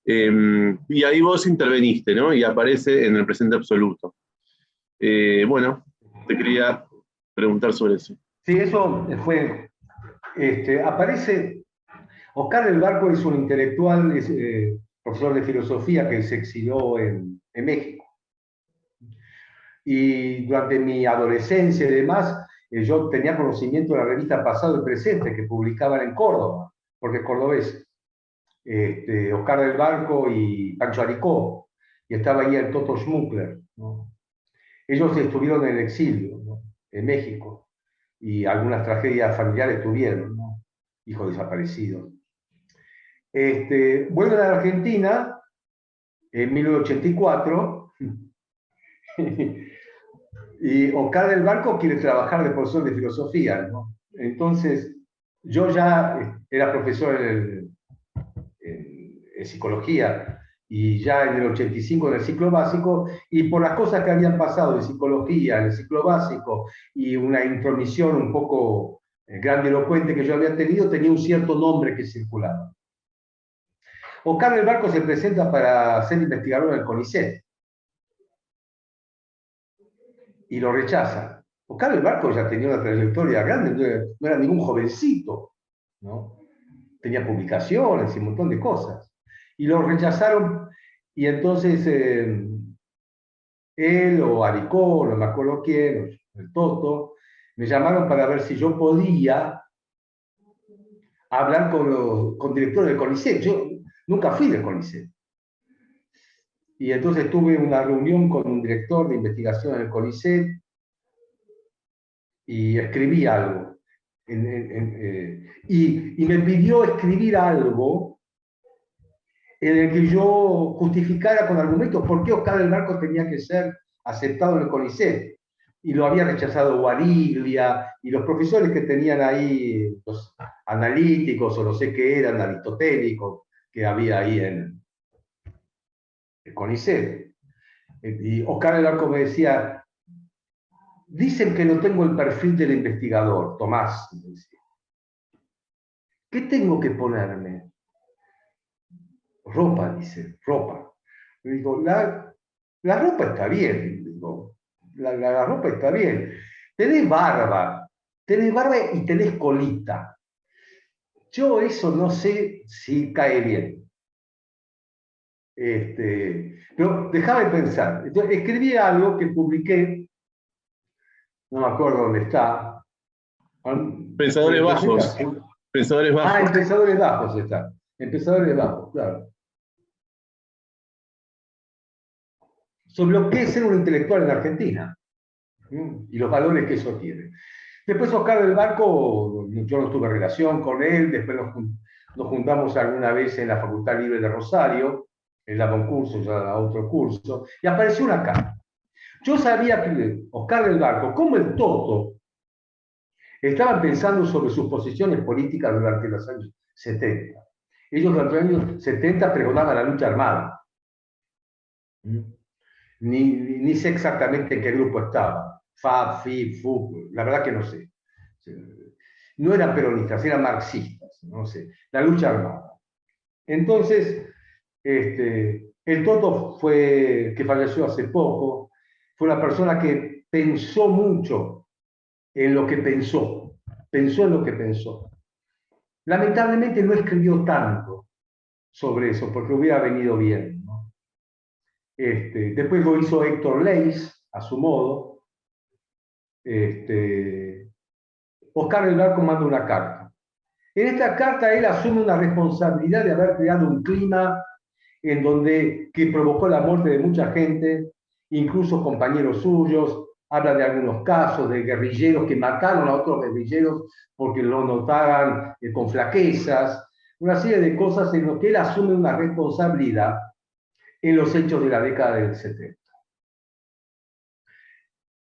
A: Y ahí vos interveniste, ¿no? Y aparece en el presente absoluto. Bueno, te quería preguntar sobre eso.
B: Sí, eso fue, aparece, Oscar del Barco es un intelectual, es profesor de filosofía que se exilió en México. Y durante mi adolescencia y demás, yo tenía conocimiento de la revista Pasado y Presente que publicaban en Córdoba, porque es cordobés, Oscar del Barco y Pancho Aricó, y estaba ahí el Toto Schmuckler, ¿no? Ellos estuvieron en el exilio, ¿no? En México, y algunas tragedias familiares tuvieron, ¿no? Hijos desaparecidos. Vuelven a la Argentina en 1984 y Oscar del Barco quiere trabajar de profesor de filosofía, ¿no? Entonces, yo ya era profesor en psicología y ya en el 85 en el ciclo básico, y por las cosas que habían pasado en psicología, en el ciclo básico, y una intromisión un poco grandilocuente que yo había tenido, tenía un cierto nombre que circulaba. Oscar del Barco se presenta para ser investigador en el CONICET y lo rechaza. Oscar del Barco ya tenía una trayectoria grande, no era ningún jovencito, ¿no? Tenía publicaciones y un montón de cosas. Y lo rechazaron, y entonces él o Aricó, no me acuerdo quién, el Toto, me llamaron para ver si yo podía a hablar con directores del CONICET. Yo nunca fui del CONICET. Y entonces tuve una reunión con un director de investigación en el CONICET y escribí algo. Y me pidió escribir algo en el que yo justificara con argumentos por qué Oscar del Barco tenía que ser aceptado en el CONICET. Y lo había rechazado Guariglia, y los profesores que tenían ahí, los analíticos, o no sé qué eran, aristotélicos, que había ahí en el CONICET. Y Oscar del Barco me decía, dicen que no tengo el perfil del investigador, Tomás. Me decía. ¿Qué tengo que ponerme? Ropa, dice, ropa. Le digo, la ropa está bien, digo, la ropa está bien. Tenés barba y tenés colita. Yo eso no sé si cae bien. Pero déjame pensar. Entonces, escribí algo que publiqué, no me acuerdo dónde está.
A: Pensadores bajos. Pensadores bajos.
B: Ah, en Pensadores Bajos está. En Pensadores Bajos, claro. Sobre lo que es ser un intelectual en Argentina y los valores que eso tiene. Después Oscar del Barco, yo no tuve relación con él, después nos juntamos alguna vez en la Facultad Libre de Rosario, él daba un curso, yo daba otro curso, y apareció una carta. Yo sabía que Oscar del Barco, como el Toto, estaban pensando sobre sus posiciones políticas durante los años 70. Ellos durante los años 70 pregonaban la lucha armada. Ni sé exactamente en qué grupo estaba. FAB, FIB, FUB, la verdad que no sé. No eran peronistas, eran marxistas, no sé. La lucha armada. Entonces, el Toto que falleció hace poco, fue una persona que pensó mucho en lo que pensó en lo que pensó. Lamentablemente no escribió tanto sobre eso, porque hubiera venido bien, ¿no? Después lo hizo Héctor Leis, a su modo. Oscar del Barco manda una carta. En esta carta él asume una responsabilidad de haber creado un clima que provocó la muerte de mucha gente, incluso compañeros suyos. Habla de algunos casos de guerrilleros que mataron a otros guerrilleros porque lo notaban con flaquezas, una serie de cosas en las que él asume una responsabilidad en los hechos de la década del 70.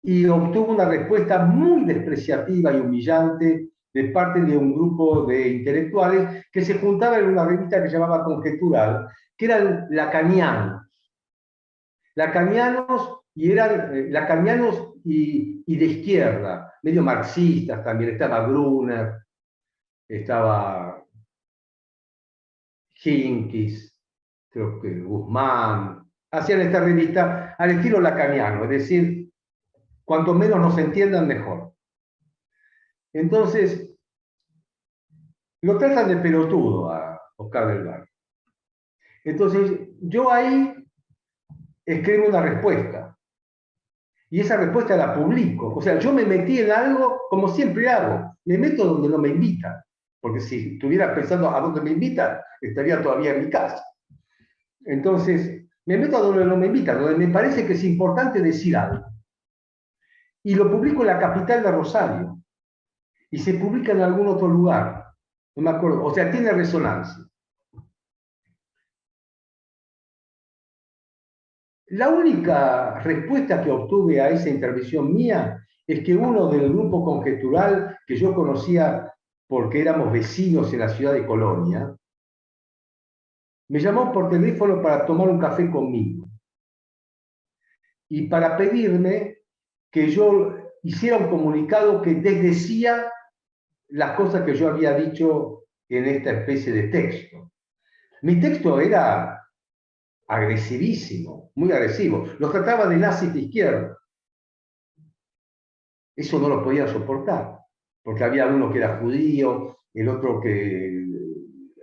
B: Y obtuvo una respuesta muy despreciativa y humillante de parte de un grupo de intelectuales que se juntaban en una revista que se llamaba Conjetural, que eran lacanianos. Lacanianos y de izquierda, medio marxistas también. Estaba Brunner, estaba Hinkis, creo que Guzmán. Hacían esta revista al estilo lacaniano, es decir, cuanto menos nos entiendan, mejor. Entonces, lo tratan de pelotudo a Oscar del Barco. Entonces, yo ahí escribo una respuesta. Y esa respuesta la publico. O sea, yo me metí en algo como siempre hago. Me meto donde no me invitan. Porque si estuviera pensando a dónde me invitan, estaría todavía en mi casa. Entonces, me meto a donde no me invitan, donde me parece que es importante decir algo. Y lo publico en la capital de Rosario. Y se publica en algún otro lugar. No me acuerdo. O sea, tiene resonancia. La única respuesta que obtuve a esa intervención mía es que uno del grupo conjetural que yo conocía porque éramos vecinos en la ciudad de Colonia, me llamó por teléfono para tomar un café conmigo y para pedirme que yo hiciera un comunicado que desdecía las cosas que yo había dicho en esta especie de texto. Mi texto era agresivísimo, muy agresivo. Los trataba de nazis de izquierda. Eso no lo podían soportar, porque había uno que era judío, el otro que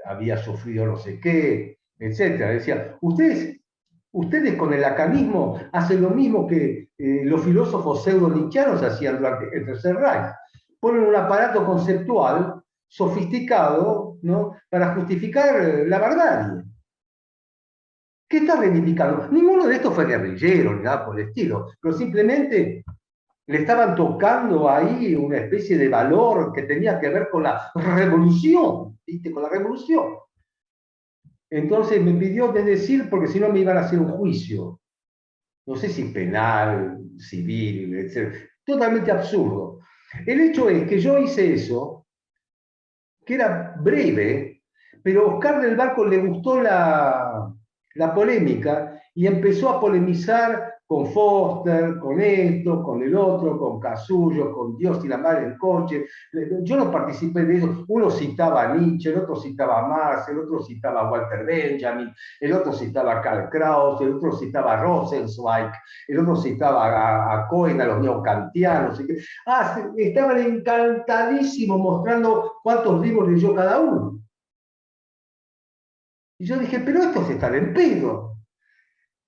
B: había sufrido no sé qué, etc. Decía, ustedes con el lacanismo hacen lo mismo que los filósofos pseudo-nietzscheanos hacían durante el Tercer Reich. Ponen un aparato conceptual sofisticado, ¿no?, para justificar la barbarie. ¿Qué está reivindicando? Ninguno de estos fue guerrillero ni nada por el estilo, pero simplemente le estaban tocando ahí una especie de valor que tenía que ver con la revolución, ¿viste? Con la revolución. Entonces me pidió de decir, porque si no me iban a hacer un juicio, no sé si penal, civil, etc. Totalmente absurdo. El hecho es que yo hice eso, que era breve, pero a Oscar del Barco le gustó la polémica y empezó a polemizar con Foster, con esto, con el otro, con Casullo, con Dios y la madre en coche. Yo no participé de eso. Uno citaba a Nietzsche, el otro citaba a Marx, el otro citaba a Walter Benjamin, el otro citaba a Karl Kraus, el otro citaba a Rosenzweig, el otro citaba a Cohen, a los neocantianos. Estaban encantadísimos mostrando cuántos libros leyó cada uno. Y yo dije, pero estos están en pedo.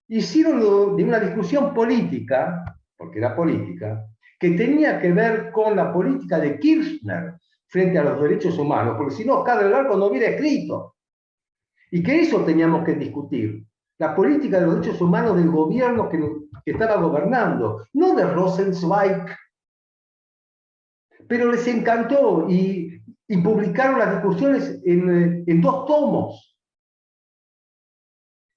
B: Hicieron de una discusión política, porque era política, que tenía que ver con la política de Kirchner frente a los derechos humanos, porque si no, Oscar del Barco no hubiera escrito. Y que eso teníamos que discutir, la política de los derechos humanos del gobierno que estaba gobernando, no de Rosenzweig. Pero les encantó y publicaron las discusiones en 2 tomos.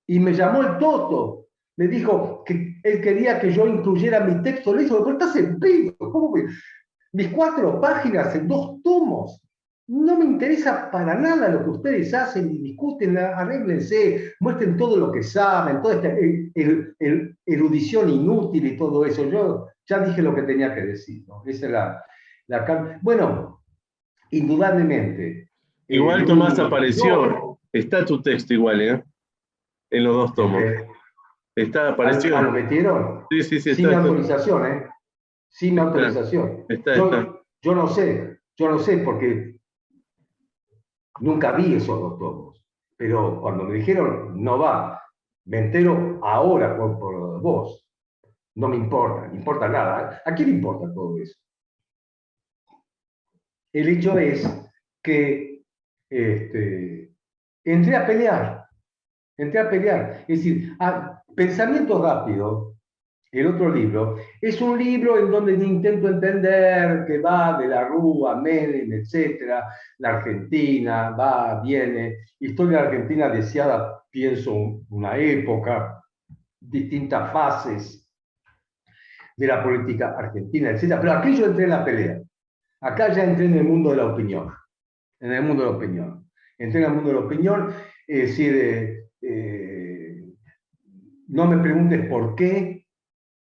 B: Y me llamó el Toto, me dijo que él quería que yo incluyera mi texto. Le dije, pero estás en pedo, ¿cómo que? Mis 4 páginas en 2 tomos. No me interesa para nada lo que ustedes hacen y discuten, arréglense, muestren todo lo que saben, toda esta erudición inútil y todo eso. Yo ya dije lo que tenía que decir, ¿no? Esa es bueno, indudablemente.
A: Igual Tomás apareció, está tu texto igual, ¿eh? En los 2 tomos. Apareció.
B: ¿Lo metieron?
A: Sí, sí, sí,
B: Sin
A: está.
B: autorización, ¿eh? Sin autorización.
A: Está.
B: Yo no sé, porque nunca vi esos 2 tomos. Pero cuando me dijeron, no va, me entero ahora por vos. No me importa nada. ¿A quién le importa todo eso? El hecho es que entré a pelear. Es decir, Pensamiento Rápido, el otro libro, es un libro en donde intento entender que va de la Rúa, Menem, etcétera, la Argentina, va, viene, historia argentina deseada, pienso, una época, distintas fases de la política argentina, etcétera. Pero aquí yo entré en la pelea. Acá ya entré en el mundo de la opinión. En el mundo de la opinión. Entré en el mundo de la opinión, es decir, no me preguntes por qué,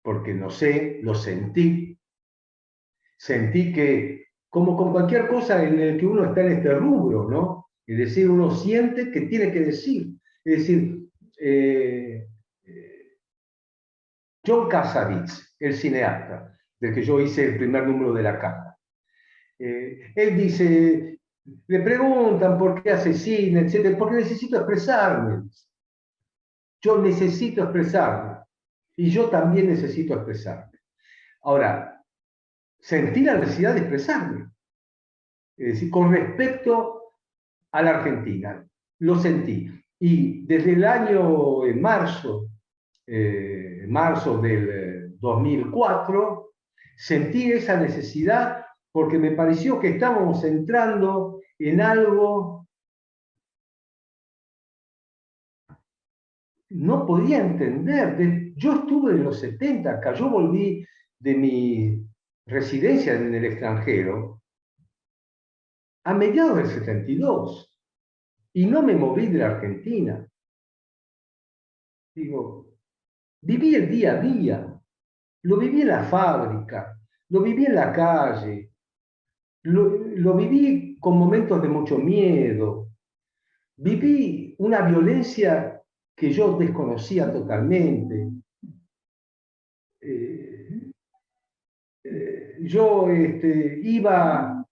B: porque no sé, lo sentí. Sentí que, como con cualquier cosa en el que uno está en este rubro, ¿no? Es decir, uno siente que tiene que decir. Es decir, John Cassavetes, el cineasta, del que yo hice el primer número de la caja, él dice, le preguntan por qué hace cine, etcétera, porque necesito expresarme. Yo necesito expresarme. Y yo también necesito expresarme. Ahora, sentí la necesidad de expresarme. Es decir, con respecto a la Argentina. Lo sentí. Y desde el año marzo del 2004, sentí esa necesidad porque me pareció que estábamos entrando en algo. No podía entender. Yo estuve en los 70 acá, yo volví de mi residencia en el extranjero a mediados del 72 y no me moví de la Argentina. Digo, viví el día a día, lo viví en la fábrica, lo viví en la calle, lo viví con momentos de mucho miedo, viví una violencia que yo desconocía totalmente. Yo iba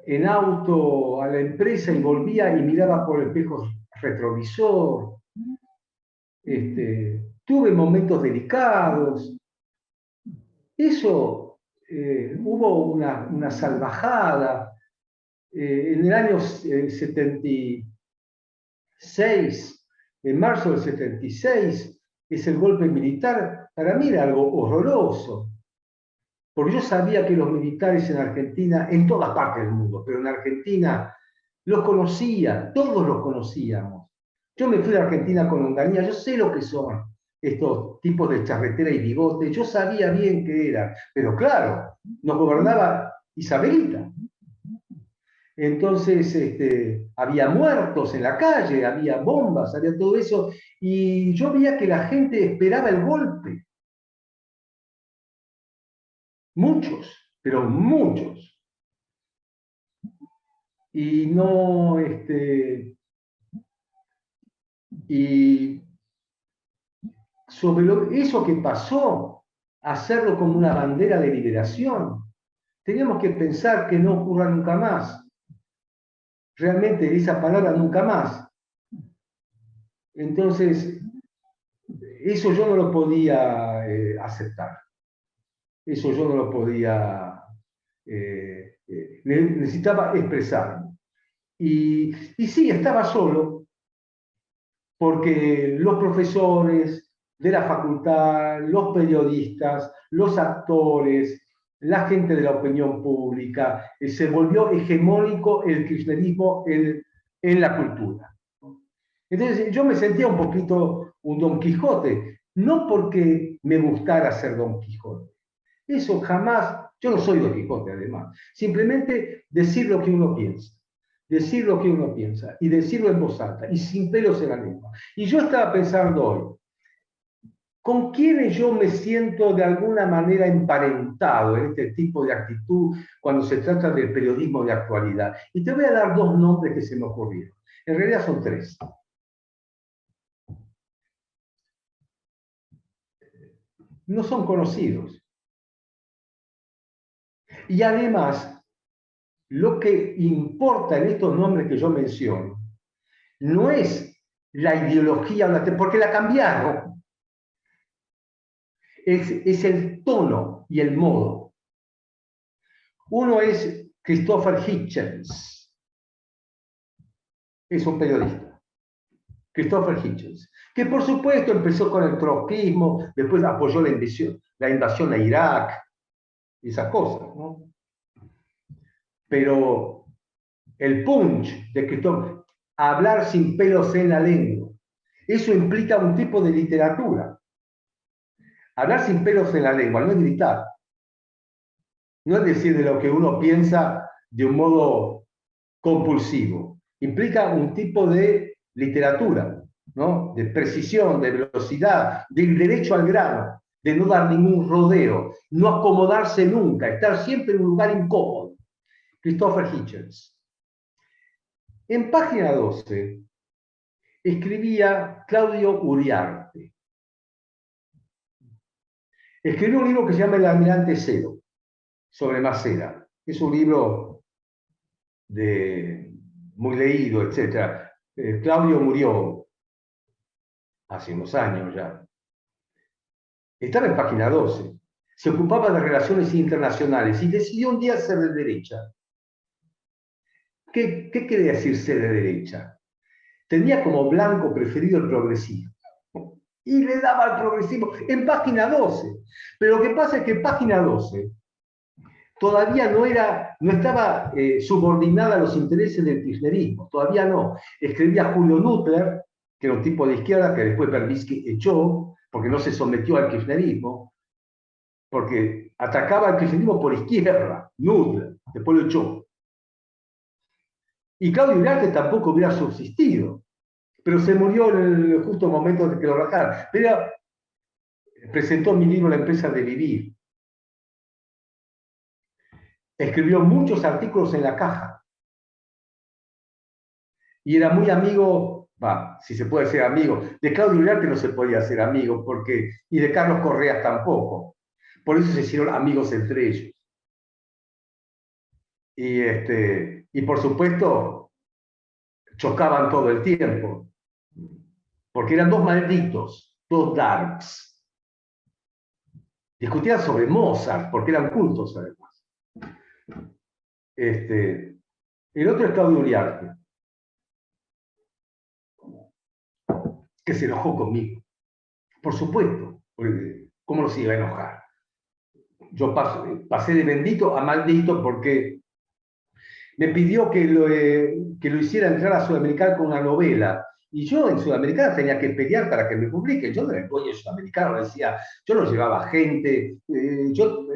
B: en auto a la empresa y volvía y miraba por el espejo retrovisor. Tuve momentos delicados. Eso, hubo una salvajada. en el año 76, en marzo del 76, es el golpe militar. Para mí era algo horroroso, porque yo sabía que los militares en Argentina, en todas partes del mundo, pero en Argentina los conocía, todos los conocíamos. Yo me fui a Argentina con Onganía, yo sé lo que son estos tipos de charretera y bigote, yo sabía bien qué era, pero claro, nos gobernaba Isabelita. Entonces había muertos en la calle, había bombas, había todo eso, y yo veía que la gente esperaba el golpe. Muchos, pero muchos. Y no, y sobre eso que pasó, hacerlo como una bandera de liberación, teníamos que pensar que no ocurra nunca más. Realmente esa palabra nunca más. Entonces, eso yo no lo podía aceptar. Eso yo no lo podía, necesitaba expresarme. Y sí, estaba solo, porque los profesores de la facultad, los periodistas, los actores, la gente de la opinión pública, se volvió hegemónico el kirchnerismo en la cultura. Entonces yo me sentía un poquito un Don Quijote, no porque me gustara ser Don Quijote. Eso jamás, yo no soy Don Quijote además, simplemente decir lo que uno piensa. Decir lo que uno piensa y decirlo en voz alta y sin pelos en la lengua. Y yo estaba pensando hoy, ¿con quiénes yo me siento de alguna manera emparentado en este tipo de actitud cuando se trata del periodismo de actualidad? Y te voy a dar dos nombres que se me ocurrieron. En realidad son tres. No son conocidos. Y además, lo que importa en estos nombres que yo menciono no es la ideología, porque la cambiaron. Es el tono y el modo. Uno es Christopher Hitchens, es un periodista. Christopher Hitchens, que por supuesto empezó con el trotskismo, después apoyó la invasión a Irak, esas cosas, ¿no? Pero el punch de Christopher, hablar sin pelos en la lengua, eso implica un tipo de literatura. Hablar sin pelos en la lengua no es gritar, no es decir de lo que uno piensa de un modo compulsivo, implica un tipo de literatura, ¿no? De precisión, de velocidad, del derecho al grano, de no dar ningún rodeo, no acomodarse nunca, estar siempre en un lugar incómodo. Christopher Hitchens. En página 12 escribía Claudio Uriarte. Escribió un libro que se llama El Almirante Cero, sobre Macera. Es un libro muy leído, etc. Claudio murió hace unos años ya. Estaba en página 12. Se ocupaba de relaciones internacionales y decidió un día ser de derecha. ¿Qué quiere decir ser de derecha? Tenía como blanco preferido el progresismo. Y le daba al progresismo en página 12. Pero lo que pasa es que página 12 todavía no estaba subordinada a los intereses del kirchnerismo, todavía no. Escribía Julio Nutler, que era un tipo de izquierda que después Berbisky echó, porque no se sometió al kirchnerismo, porque atacaba al kirchnerismo por izquierda, Nutler, después lo echó. Y Claudio Uriarte tampoco hubiera subsistido, pero se murió en el justo momento de que lo rajaron. Pero presentó mi libro La empresa de vivir. Escribió muchos artículos en La Caja. Y era muy amigo, si se puede ser amigo, de Claudio Uriarte no se podía ser amigo, y de Carlos Correas tampoco. Por eso se hicieron amigos entre ellos. Y por supuesto, chocaban todo el tiempo, porque eran dos malditos, dos darks. Discutían sobre Mozart, porque eran cultos además. El otro es Claudio Uriarte, que se enojó conmigo. Por supuesto, porque ¿cómo no se iba a enojar? Yo pasé de bendito a maldito porque me pidió que lo hiciera entrar a Sudamericana con una novela. Y yo en Sudamericana tenía que pelear para que me publiquen. Yo no era el dueño de Sudamericana, decía, yo no llevaba gente, yo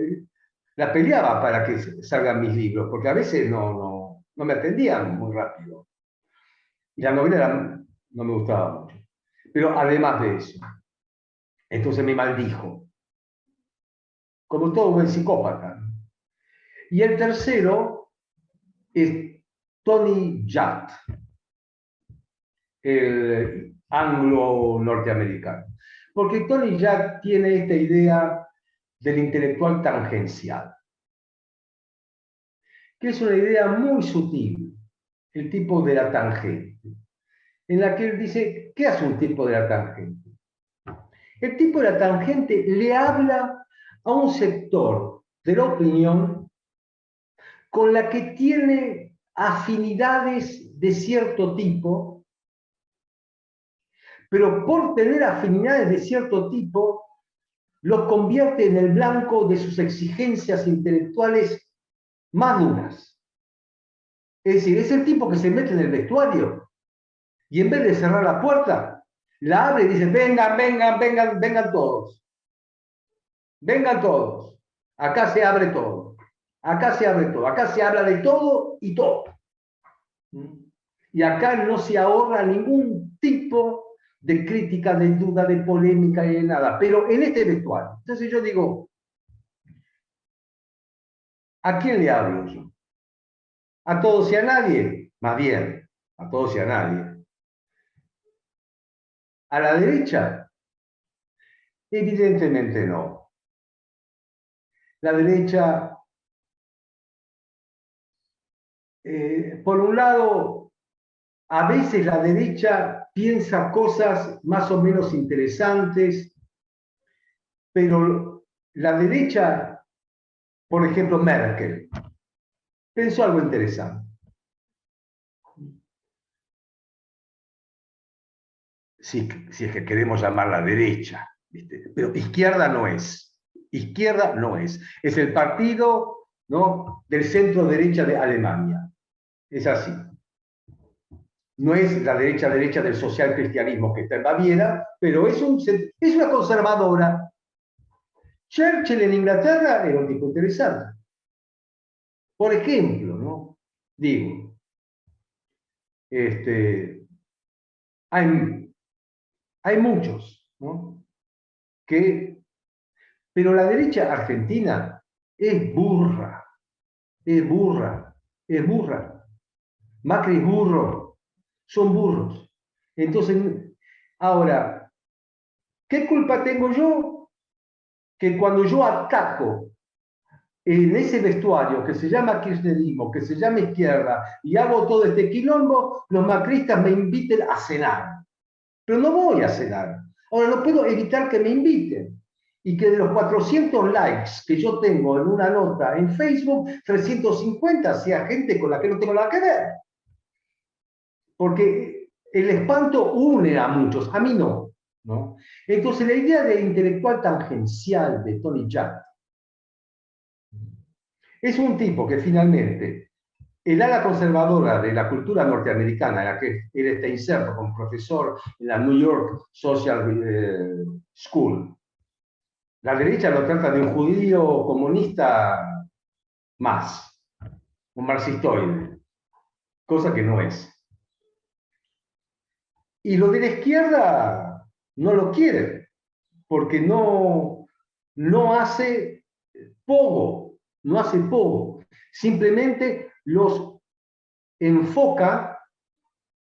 B: la peleaba para que salgan mis libros, porque a veces no me atendían muy rápido. Y la novela no me gustaba mucho. Pero además de eso, entonces me maldijo, como todo buen psicópata. Y el tercero es Tony Judt, el anglo-norteamericano. Porque Tony Judt tiene esta idea del intelectual tangencial, que es una idea muy sutil, el tipo de la tangente, en la que él dice, ¿qué hace un tipo de la tangente? El tipo de la tangente le habla a un sector de la opinión con la que tiene afinidades de cierto tipo, pero por tener afinidades de cierto tipo, los convierte en el blanco de sus exigencias intelectuales más duras. Es decir, es el tipo que se mete en el vestuario y en vez de cerrar la puerta, la abre y dice, vengan, vengan, vengan, vengan todos. Vengan todos. Acá se abre todo. Acá se abre todo. Acá se habla de todo y todo. Y acá no se ahorra ningún tipo de crítica, de duda, de polémica y de nada. Pero en este vestuario. Entonces yo digo, ¿a quién le hablo yo? ¿A todos y a nadie? Más bien, a todos y a nadie. ¿A la derecha? Evidentemente no. La derecha, por un lado, a veces la derecha piensa cosas más o menos interesantes, pero la derecha, por ejemplo, Merkel, pensó algo interesante. Si es que queremos llamarla derecha, ¿viste? Pero izquierda no es. Izquierda no es. Es el partido, ¿no?, del centro derecha de Alemania. Es así. No es la derecha del social cristianismo que está en Baviera, pero es una conservadora. Churchill en Inglaterra era un tipo interesante. Por ejemplo, ¿no? Digo, hay muchos, ¿no?, pero la derecha argentina es burra, es burra, es burra. Macri es burro, son burros. Entonces, ahora, ¿qué culpa tengo yo? Que cuando yo ataco en ese vestuario que se llama kirchnerismo, que se llama izquierda, y hago todo este quilombo, los macristas me inviten a cenar. Pero no voy a cenar. Ahora, no puedo evitar que me inviten. Y que de los 400 likes que yo tengo en una nota en Facebook, 350 sea gente con la que no tengo nada que ver. Porque el espanto une a muchos, a mí no, ¿no? Entonces, la idea del intelectual tangencial de Tony Judt es un tipo que finalmente, el ala conservadora de la cultura norteamericana, en la que él está inserto como profesor en la New York Social School, la derecha lo trata de un judío comunista más, un marxistoide, cosa que no es. Y lo de la izquierda no lo quiere, porque no hace poco, no hace poco. Simplemente los enfoca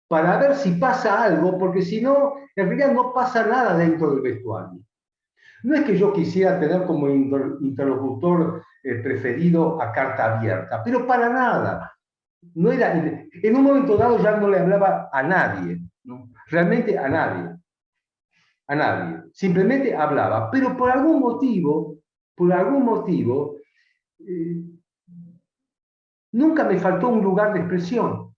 B: para ver si pasa algo, porque si no, en realidad no pasa nada dentro del vestuario. No es que yo quisiera tener como interlocutor preferido a Carta Abierta, pero para nada. No era, en un momento dado ya no le hablaba a nadie, ¿no? Realmente a nadie. A nadie. Simplemente hablaba. Pero por algún motivo, Nunca me faltó un lugar de expresión.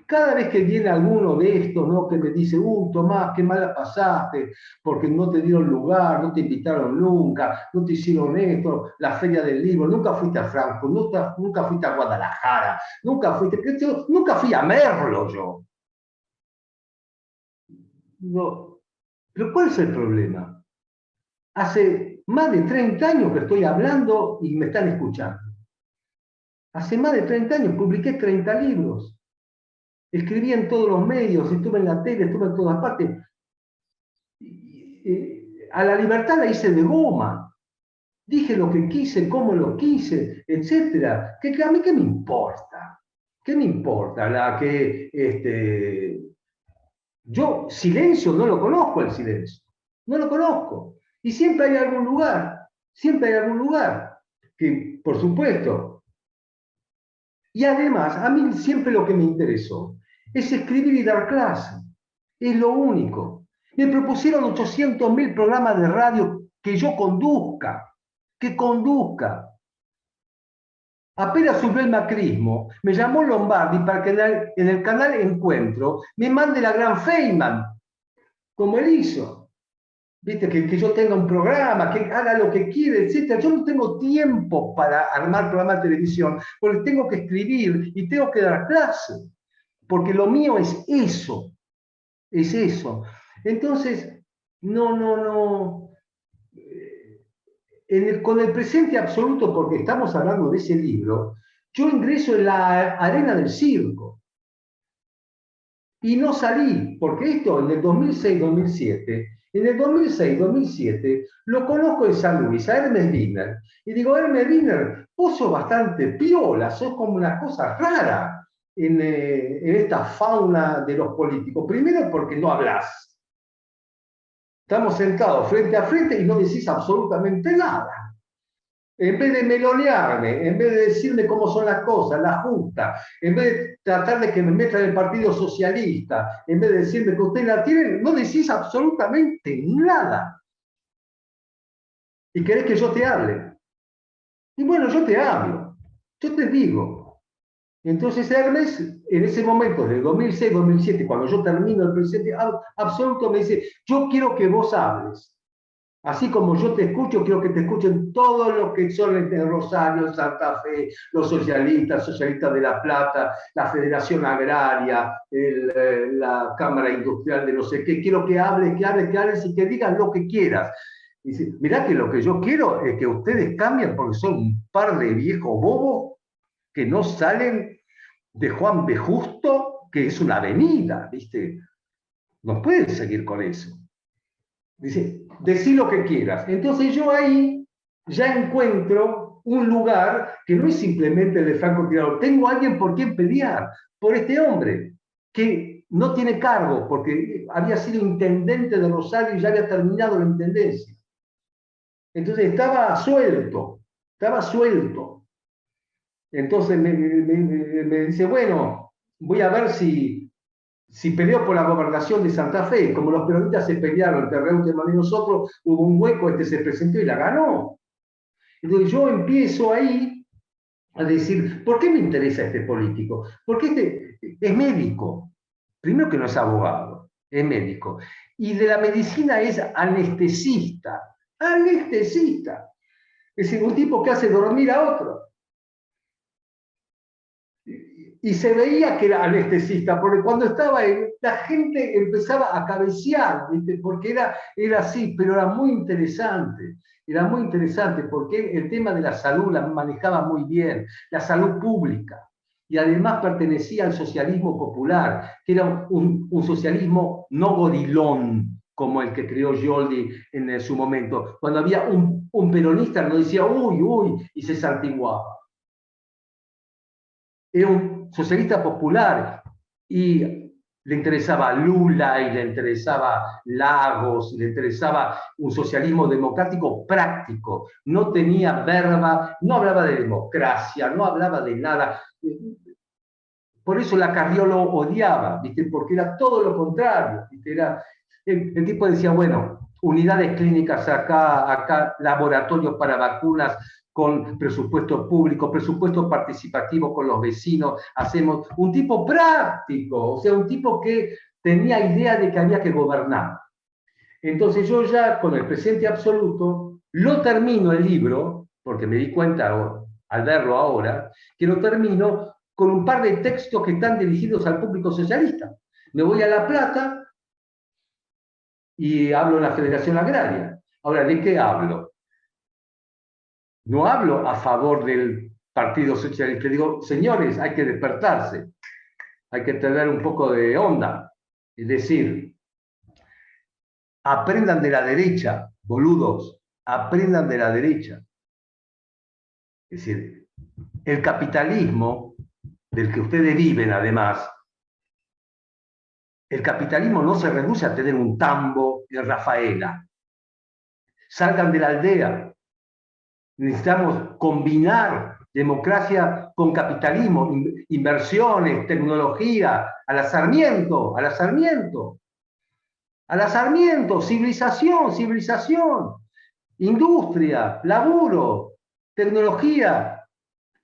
B: Cada vez que viene alguno de estos, ¿no?, que me dice, Tomás, qué mala pasaste, porque no te dieron lugar, no te invitaron nunca, no te hicieron esto, la feria del libro, nunca fuiste a Franco, nunca fuiste a Guadalajara, nunca fui a Merlo yo. No, pero ¿cuál es el problema? Hace más de 30 años que estoy hablando y me están escuchando. Hace más de 30 años publiqué 30 libros. Escribí en todos los medios, estuve en la tele, estuve en todas partes. A la libertad la hice de goma. Dije lo que quise, cómo lo quise, etc. ¿A mí qué me importa? ¿Qué me importa? Yo silencio no lo conozco, el silencio. No lo conozco. Y siempre hay algún lugar, que, por supuesto. Y además, a mí siempre lo que me interesó es escribir y dar clase. Es lo único. Me propusieron 800.000 programas de radio que yo conduzca. Apenas subió el macrismo, me llamó Lombardi para que en el canal Encuentro me mande la gran Feynman, como él hizo. ¿Viste? Que yo tenga un programa, que haga lo que quiere, etc. Yo no tengo tiempo para armar programas de televisión, porque tengo que escribir y tengo que dar clase, porque lo mío es eso. Es eso. Entonces, no. Con el presente absoluto, porque estamos hablando de ese libro, yo ingreso en la arena del circo. Y no salí, porque esto en el 2006-2007, en el 2006-2007 lo conozco en San Luis, a Hermes Wiener, y digo, Hermes Wiener, vos sos bastante piola, sos como una cosa rara en esta fauna de los políticos. Primero porque no hablas. Estamos sentados frente a frente y no decís absolutamente nada. En vez de melonearme, en vez de decirme cómo son las cosas, las justas, en vez de tratar de que me metan en el Partido Socialista, en vez de decirme que ustedes la tienen, no decís absolutamente nada. Y querés que yo te hable. Y bueno, yo te hablo. Yo te digo. Entonces Hermes, en ese momento, del 2006-2007, cuando yo termino el presente absoluto, me dice, yo quiero que vos hables. Así como yo te escucho, quiero que te escuchen todos los que son en Rosario, Santa Fe, los socialistas de La Plata, la Federación Agraria, la Cámara Industrial de no sé qué. Quiero que hables y que digas lo que quieras. Y dice, mirá que lo que yo quiero es que ustedes cambien porque son un par de viejos bobos que no salen de Juan B. Justo, que es una avenida, ¿viste? No pueden seguir con eso. Dice, decí lo que quieras. Entonces yo ahí ya encuentro un lugar que no es simplemente el de francotirador. Tengo a alguien por quien pelear, por este hombre, que no tiene cargo, porque había sido intendente de Rosario y ya había terminado la intendencia. Entonces estaba suelto. Entonces me dice, bueno, voy a ver si peleó por la gobernación de Santa Fe. Como los peronistas se pelearon entre Reutemann y nosotros, hubo un hueco, se presentó y la ganó. Entonces yo empiezo ahí a decir, ¿por qué me interesa este político? Porque este es médico. Primero que no es abogado, es médico. Y de la medicina es anestesista. Anestesista. Es decir, un tipo que hace dormir a otro. Y se veía que era anestesista, porque cuando estaba ahí, la gente empezaba a cabecear, ¿viste? Porque era así, pero era muy interesante porque el tema de la salud la manejaba muy bien, la salud pública, y además pertenecía al socialismo popular, que era un socialismo no gorilón, como el que creó Yoldi en su momento. Cuando había un peronista, no decía, uy, y se santiguaba. Era un socialista popular y le interesaba Lula y le interesaba Lagos, le interesaba un socialismo democrático práctico. No tenía verba, no hablaba de democracia, no hablaba de nada. Por eso la Carrió lo odiaba, ¿viste? Porque era todo lo contrario. ¿Viste? El tipo decía, bueno, unidades clínicas acá, laboratorios para vacunas con presupuesto público, presupuesto participativo con los vecinos, hacemos un tipo práctico, o sea, un tipo que tenía idea de que había que gobernar. Entonces yo ya con el presente absoluto lo termino el libro, porque me di cuenta al verlo ahora, que lo termino con un par de textos que están dirigidos al público socialista. Me voy a La Plata y hablo en la Federación Agraria. Ahora, ¿de qué hablo? No hablo a favor del Partido Socialista. Digo, señores, hay que despertarse, hay que tener un poco de onda. Es decir, aprendan de la derecha, boludos, aprendan de la derecha. Es decir, el capitalismo del que ustedes viven, además, el capitalismo no se reduce a tener un tambo en Rafaela. Salgan de la aldea. Necesitamos combinar democracia con capitalismo, inversiones, tecnología, a la Sarmiento, a la Sarmiento. A la Sarmiento, civilización, civilización, industria, laburo, tecnología.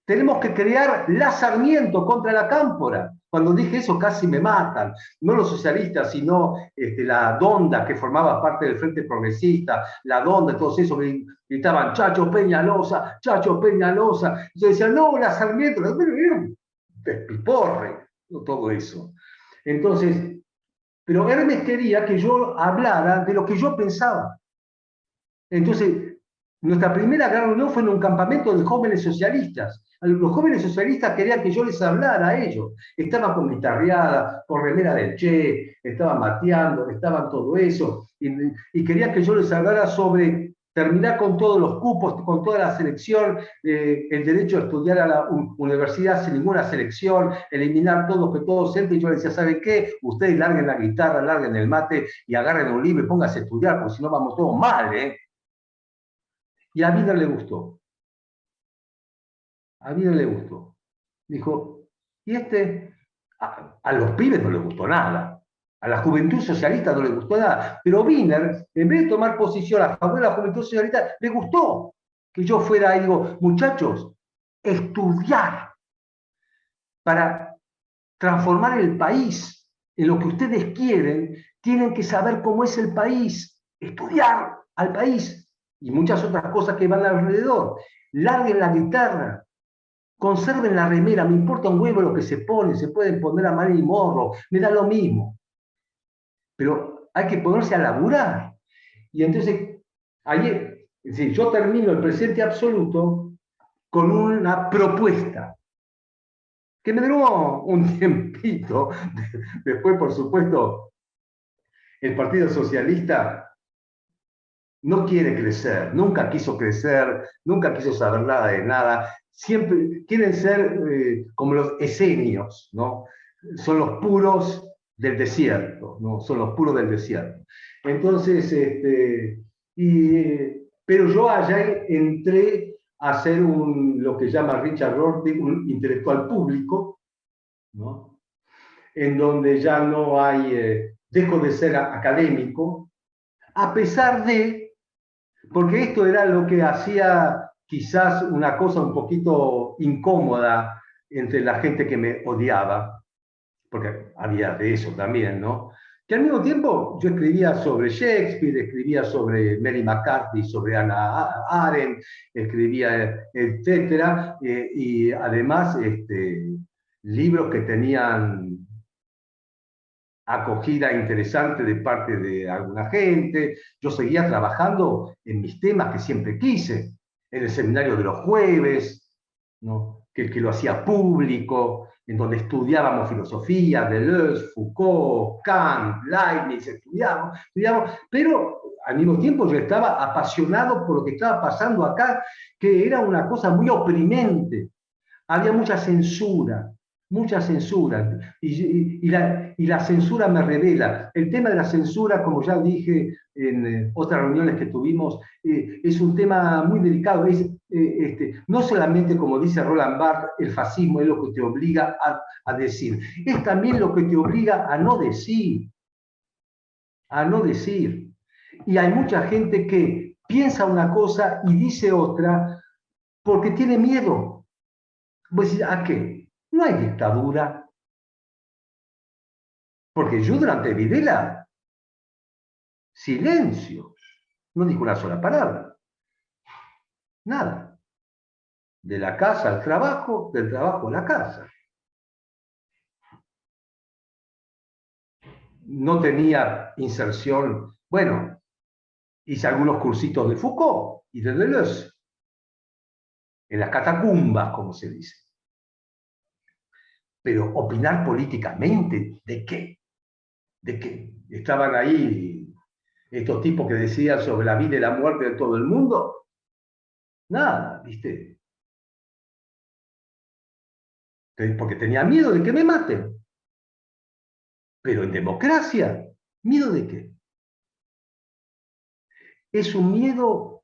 B: Tenemos que crear la Sarmiento contra la Cámpora. Cuando dije eso casi me matan. No los socialistas, sino la Donda, que formaba parte del Frente Progresista, la Donda, todos esos gritaban Chacho Peñalosa, Chacho Peñalosa. Y yo decía, no, la Sarmiento, era un despiporre, todo eso. Entonces, pero Hermes quería que yo hablara de lo que yo pensaba. Entonces, nuestra primera gran reunión fue en un campamento de jóvenes socialistas. Los jóvenes socialistas querían que yo les hablara a ellos. Estaban con guitarreada, con remera del Che, estaban mateando, estaban todo eso. Y querían que yo les hablara sobre terminar con todos los cupos, con toda la selección, el derecho a estudiar a la universidad sin ninguna selección, eliminar todo que todo docente. Y yo les decía, ¿saben qué? Ustedes larguen la guitarra, larguen el mate y agarren un libro y pónganse a estudiar, porque si no vamos todos mal, ¿eh? Y a Wiener le gustó. A Wiener le gustó. Dijo, y a los pibes no les gustó nada. A la juventud socialista no le gustó nada. Pero Wiener, en vez de tomar posición a favor de la juventud socialista, le gustó que yo fuera y digo, muchachos, estudiar para transformar el país en lo que ustedes quieren, tienen que saber cómo es el país, estudiar al país y muchas otras cosas que van alrededor. Larguen la guitarra, conserven la remera, me importa un huevo lo que se pone, se pueden poner a Marilyn Monroe, me da lo mismo. Pero hay que ponerse a laburar. Y entonces, ayer, es decir, yo termino el presente absoluto con una propuesta que me duró un tiempito. Después, por supuesto, el Partido Socialista no quiere crecer, nunca quiso crecer, nunca quiso saber nada de nada. Siempre quieren ser como los esenios, ¿no? Son los puros del desierto, ¿no? Son los puros del desierto. Entonces, pero yo allá entré a hacer lo que llama Richard Rorty, un intelectual público, ¿no? En donde ya no hay, dejo de ser académico, a pesar de, porque esto era lo que hacía quizás una cosa un poquito incómoda entre la gente que me odiaba, porque había de eso también, ¿no? Que al mismo tiempo yo escribía sobre Shakespeare, escribía sobre Mary McCarthy, sobre Hannah Arendt, escribía, etcétera, y además libros que tenían acogida interesante de parte de alguna gente. Yo seguía trabajando en mis temas que siempre quise, en el seminario de los jueves, ¿no? que lo hacía público, en donde estudiábamos filosofía, Deleuze, Foucault, Kant, Leibniz, estudiábamos, pero al mismo tiempo yo estaba apasionado por lo que estaba pasando acá, que era una cosa muy oprimente. Había mucha censura, y la censura me revela. El tema de la censura, como ya dije en otras reuniones que tuvimos, es un tema muy delicado. No solamente, como dice Roland Barthes, el fascismo es lo que te obliga a decir, es también lo que te obliga a no decir. Y hay mucha gente que piensa una cosa y dice otra, porque tiene miedo. Vos decís, ¿a qué? No hay dictadura. Porque yo durante Videla, silencio. No dijo una sola palabra. Nada. De la casa al trabajo, del trabajo a la casa. No tenía inserción. Bueno, hice algunos cursitos de Foucault y de Deleuze. En las catacumbas, como se dice. Pero opinar políticamente, ¿de qué? ¿De qué? Estaban ahí estos tipos que decían sobre la vida y la muerte de todo el mundo. Nada, ¿viste? Porque tenía miedo de que me maten. Pero en democracia, ¿miedo de qué? Es un miedo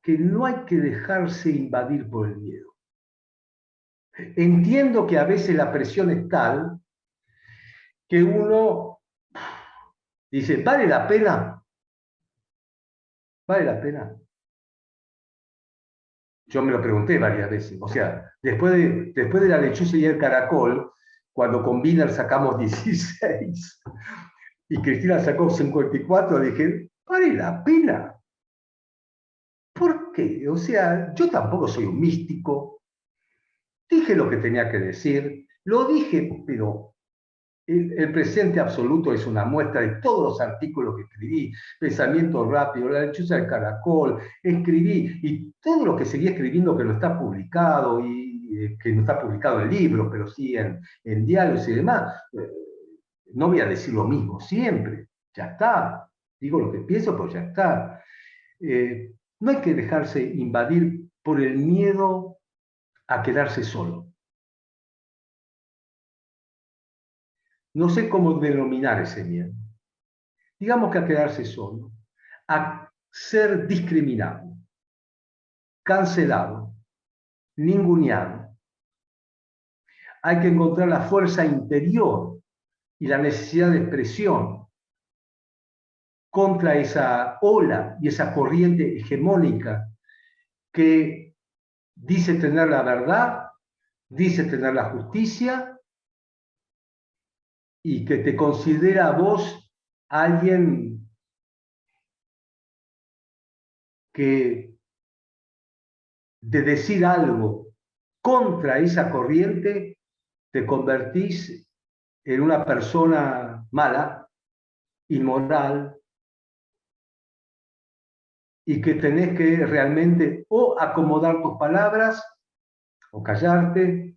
B: que no hay que dejarse invadir por el miedo. Entiendo que a veces la presión es tal que uno dice, ¿vale la pena? ¿Vale la pena? Yo me lo pregunté varias veces. O sea, después de la lechuza y el caracol, cuando con Wiener sacamos 16 y Cristina sacó 54, dije, ¿vale la pena? ¿Por qué? O sea, yo tampoco soy un místico. Dije lo que tenía que decir, lo dije, pero el presente absoluto es una muestra de todos los artículos que escribí, Pensamiento Rápido, La lechuza del caracol, escribí, y todo lo que seguí escribiendo que no está publicado, y que no está publicado en libros, pero sí en diarios y demás, no voy a decir lo mismo siempre, ya está, digo lo que pienso, pero ya está. No hay que dejarse invadir por el miedo a quedarse solo. No sé cómo denominar ese miedo. Digamos que a quedarse solo, a ser discriminado, cancelado, ninguneado. Hay que encontrar la fuerza interior y la necesidad de expresión contra esa ola y esa corriente hegemónica que dice tener la verdad, dice tener la justicia y que te considera a vos alguien que de decir algo contra esa corriente te convertís en una persona mala, inmoral, y que tenés que realmente o acomodar tus palabras, o callarte,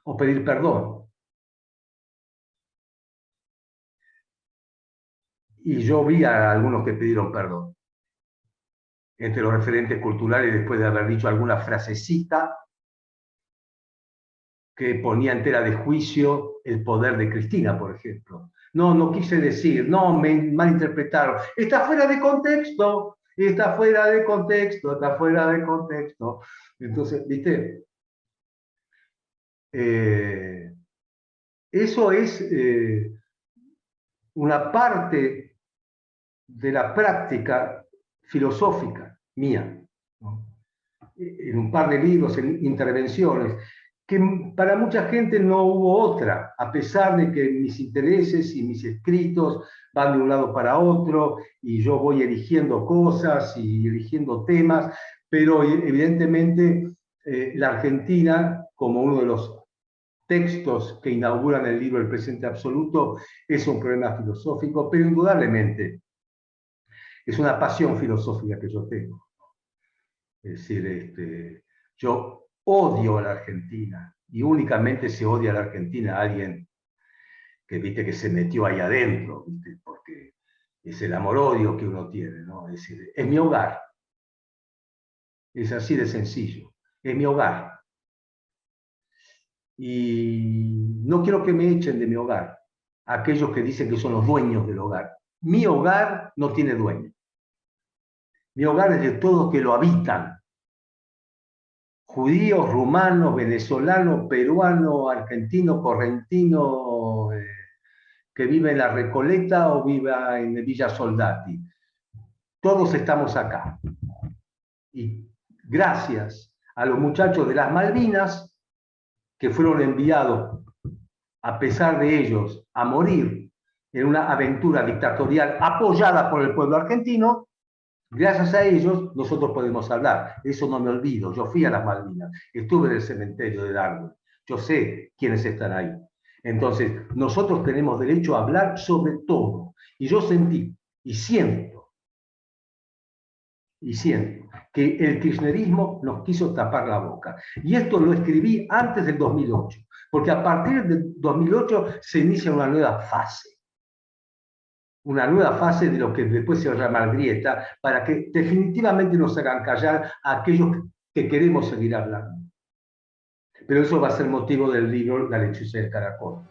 B: o pedir perdón. Y yo vi a algunos que pidieron perdón. Entre los referentes culturales, después de haber dicho alguna frasecita que ponía en tela de juicio el poder de Cristina, por ejemplo. No, no quise decir, no, me malinterpretaron. Está fuera de contexto, está fuera de contexto, está fuera de contexto. Entonces, ¿viste? Eso es una parte de la práctica filosófica mía, ¿no? En un par de libros, en intervenciones, que para mucha gente no hubo otra, a pesar de que mis intereses y mis escritos van de un lado para otro, y yo voy eligiendo cosas y eligiendo temas, pero evidentemente la Argentina, como uno de los textos que inauguran el libro El presente absoluto, es un problema filosófico, pero indudablemente es una pasión filosófica que yo tengo. Es decir, yo odio a la Argentina y únicamente se odia a la Argentina a alguien que, viste, que se metió ahí adentro, ¿viste? Porque es el amor-odio que uno tiene, ¿no? Es decir, es mi hogar. Es así de sencillo. Es mi hogar. Y no quiero que me echen de mi hogar aquellos que dicen que son los dueños del hogar. Mi hogar no tiene dueño. Mi hogar es de todos que lo habitan. Judíos, rumanos, venezolanos, peruanos, argentinos, correntinos, que vive en La Recoleta o viva en Villa Soldati. Todos estamos acá. Y gracias a los muchachos de las Malvinas, que fueron enviados, a pesar de ellos, a morir en una aventura dictatorial apoyada por el pueblo argentino. Gracias a ellos nosotros podemos hablar. Eso no me olvido. Yo fui a las Malvinas, estuve en el cementerio de Darwin. Yo sé quiénes están ahí. Entonces, nosotros tenemos derecho a hablar sobre todo. Y yo sentí y siento que el kirchnerismo nos quiso tapar la boca. Y esto lo escribí antes del 2008, porque a partir del 2008 se inicia una nueva fase de lo que después se va a llamar grieta, para que definitivamente nos hagan callar a aquellos que queremos seguir hablando. Pero eso va a ser motivo del libro La lechuza y el caracol.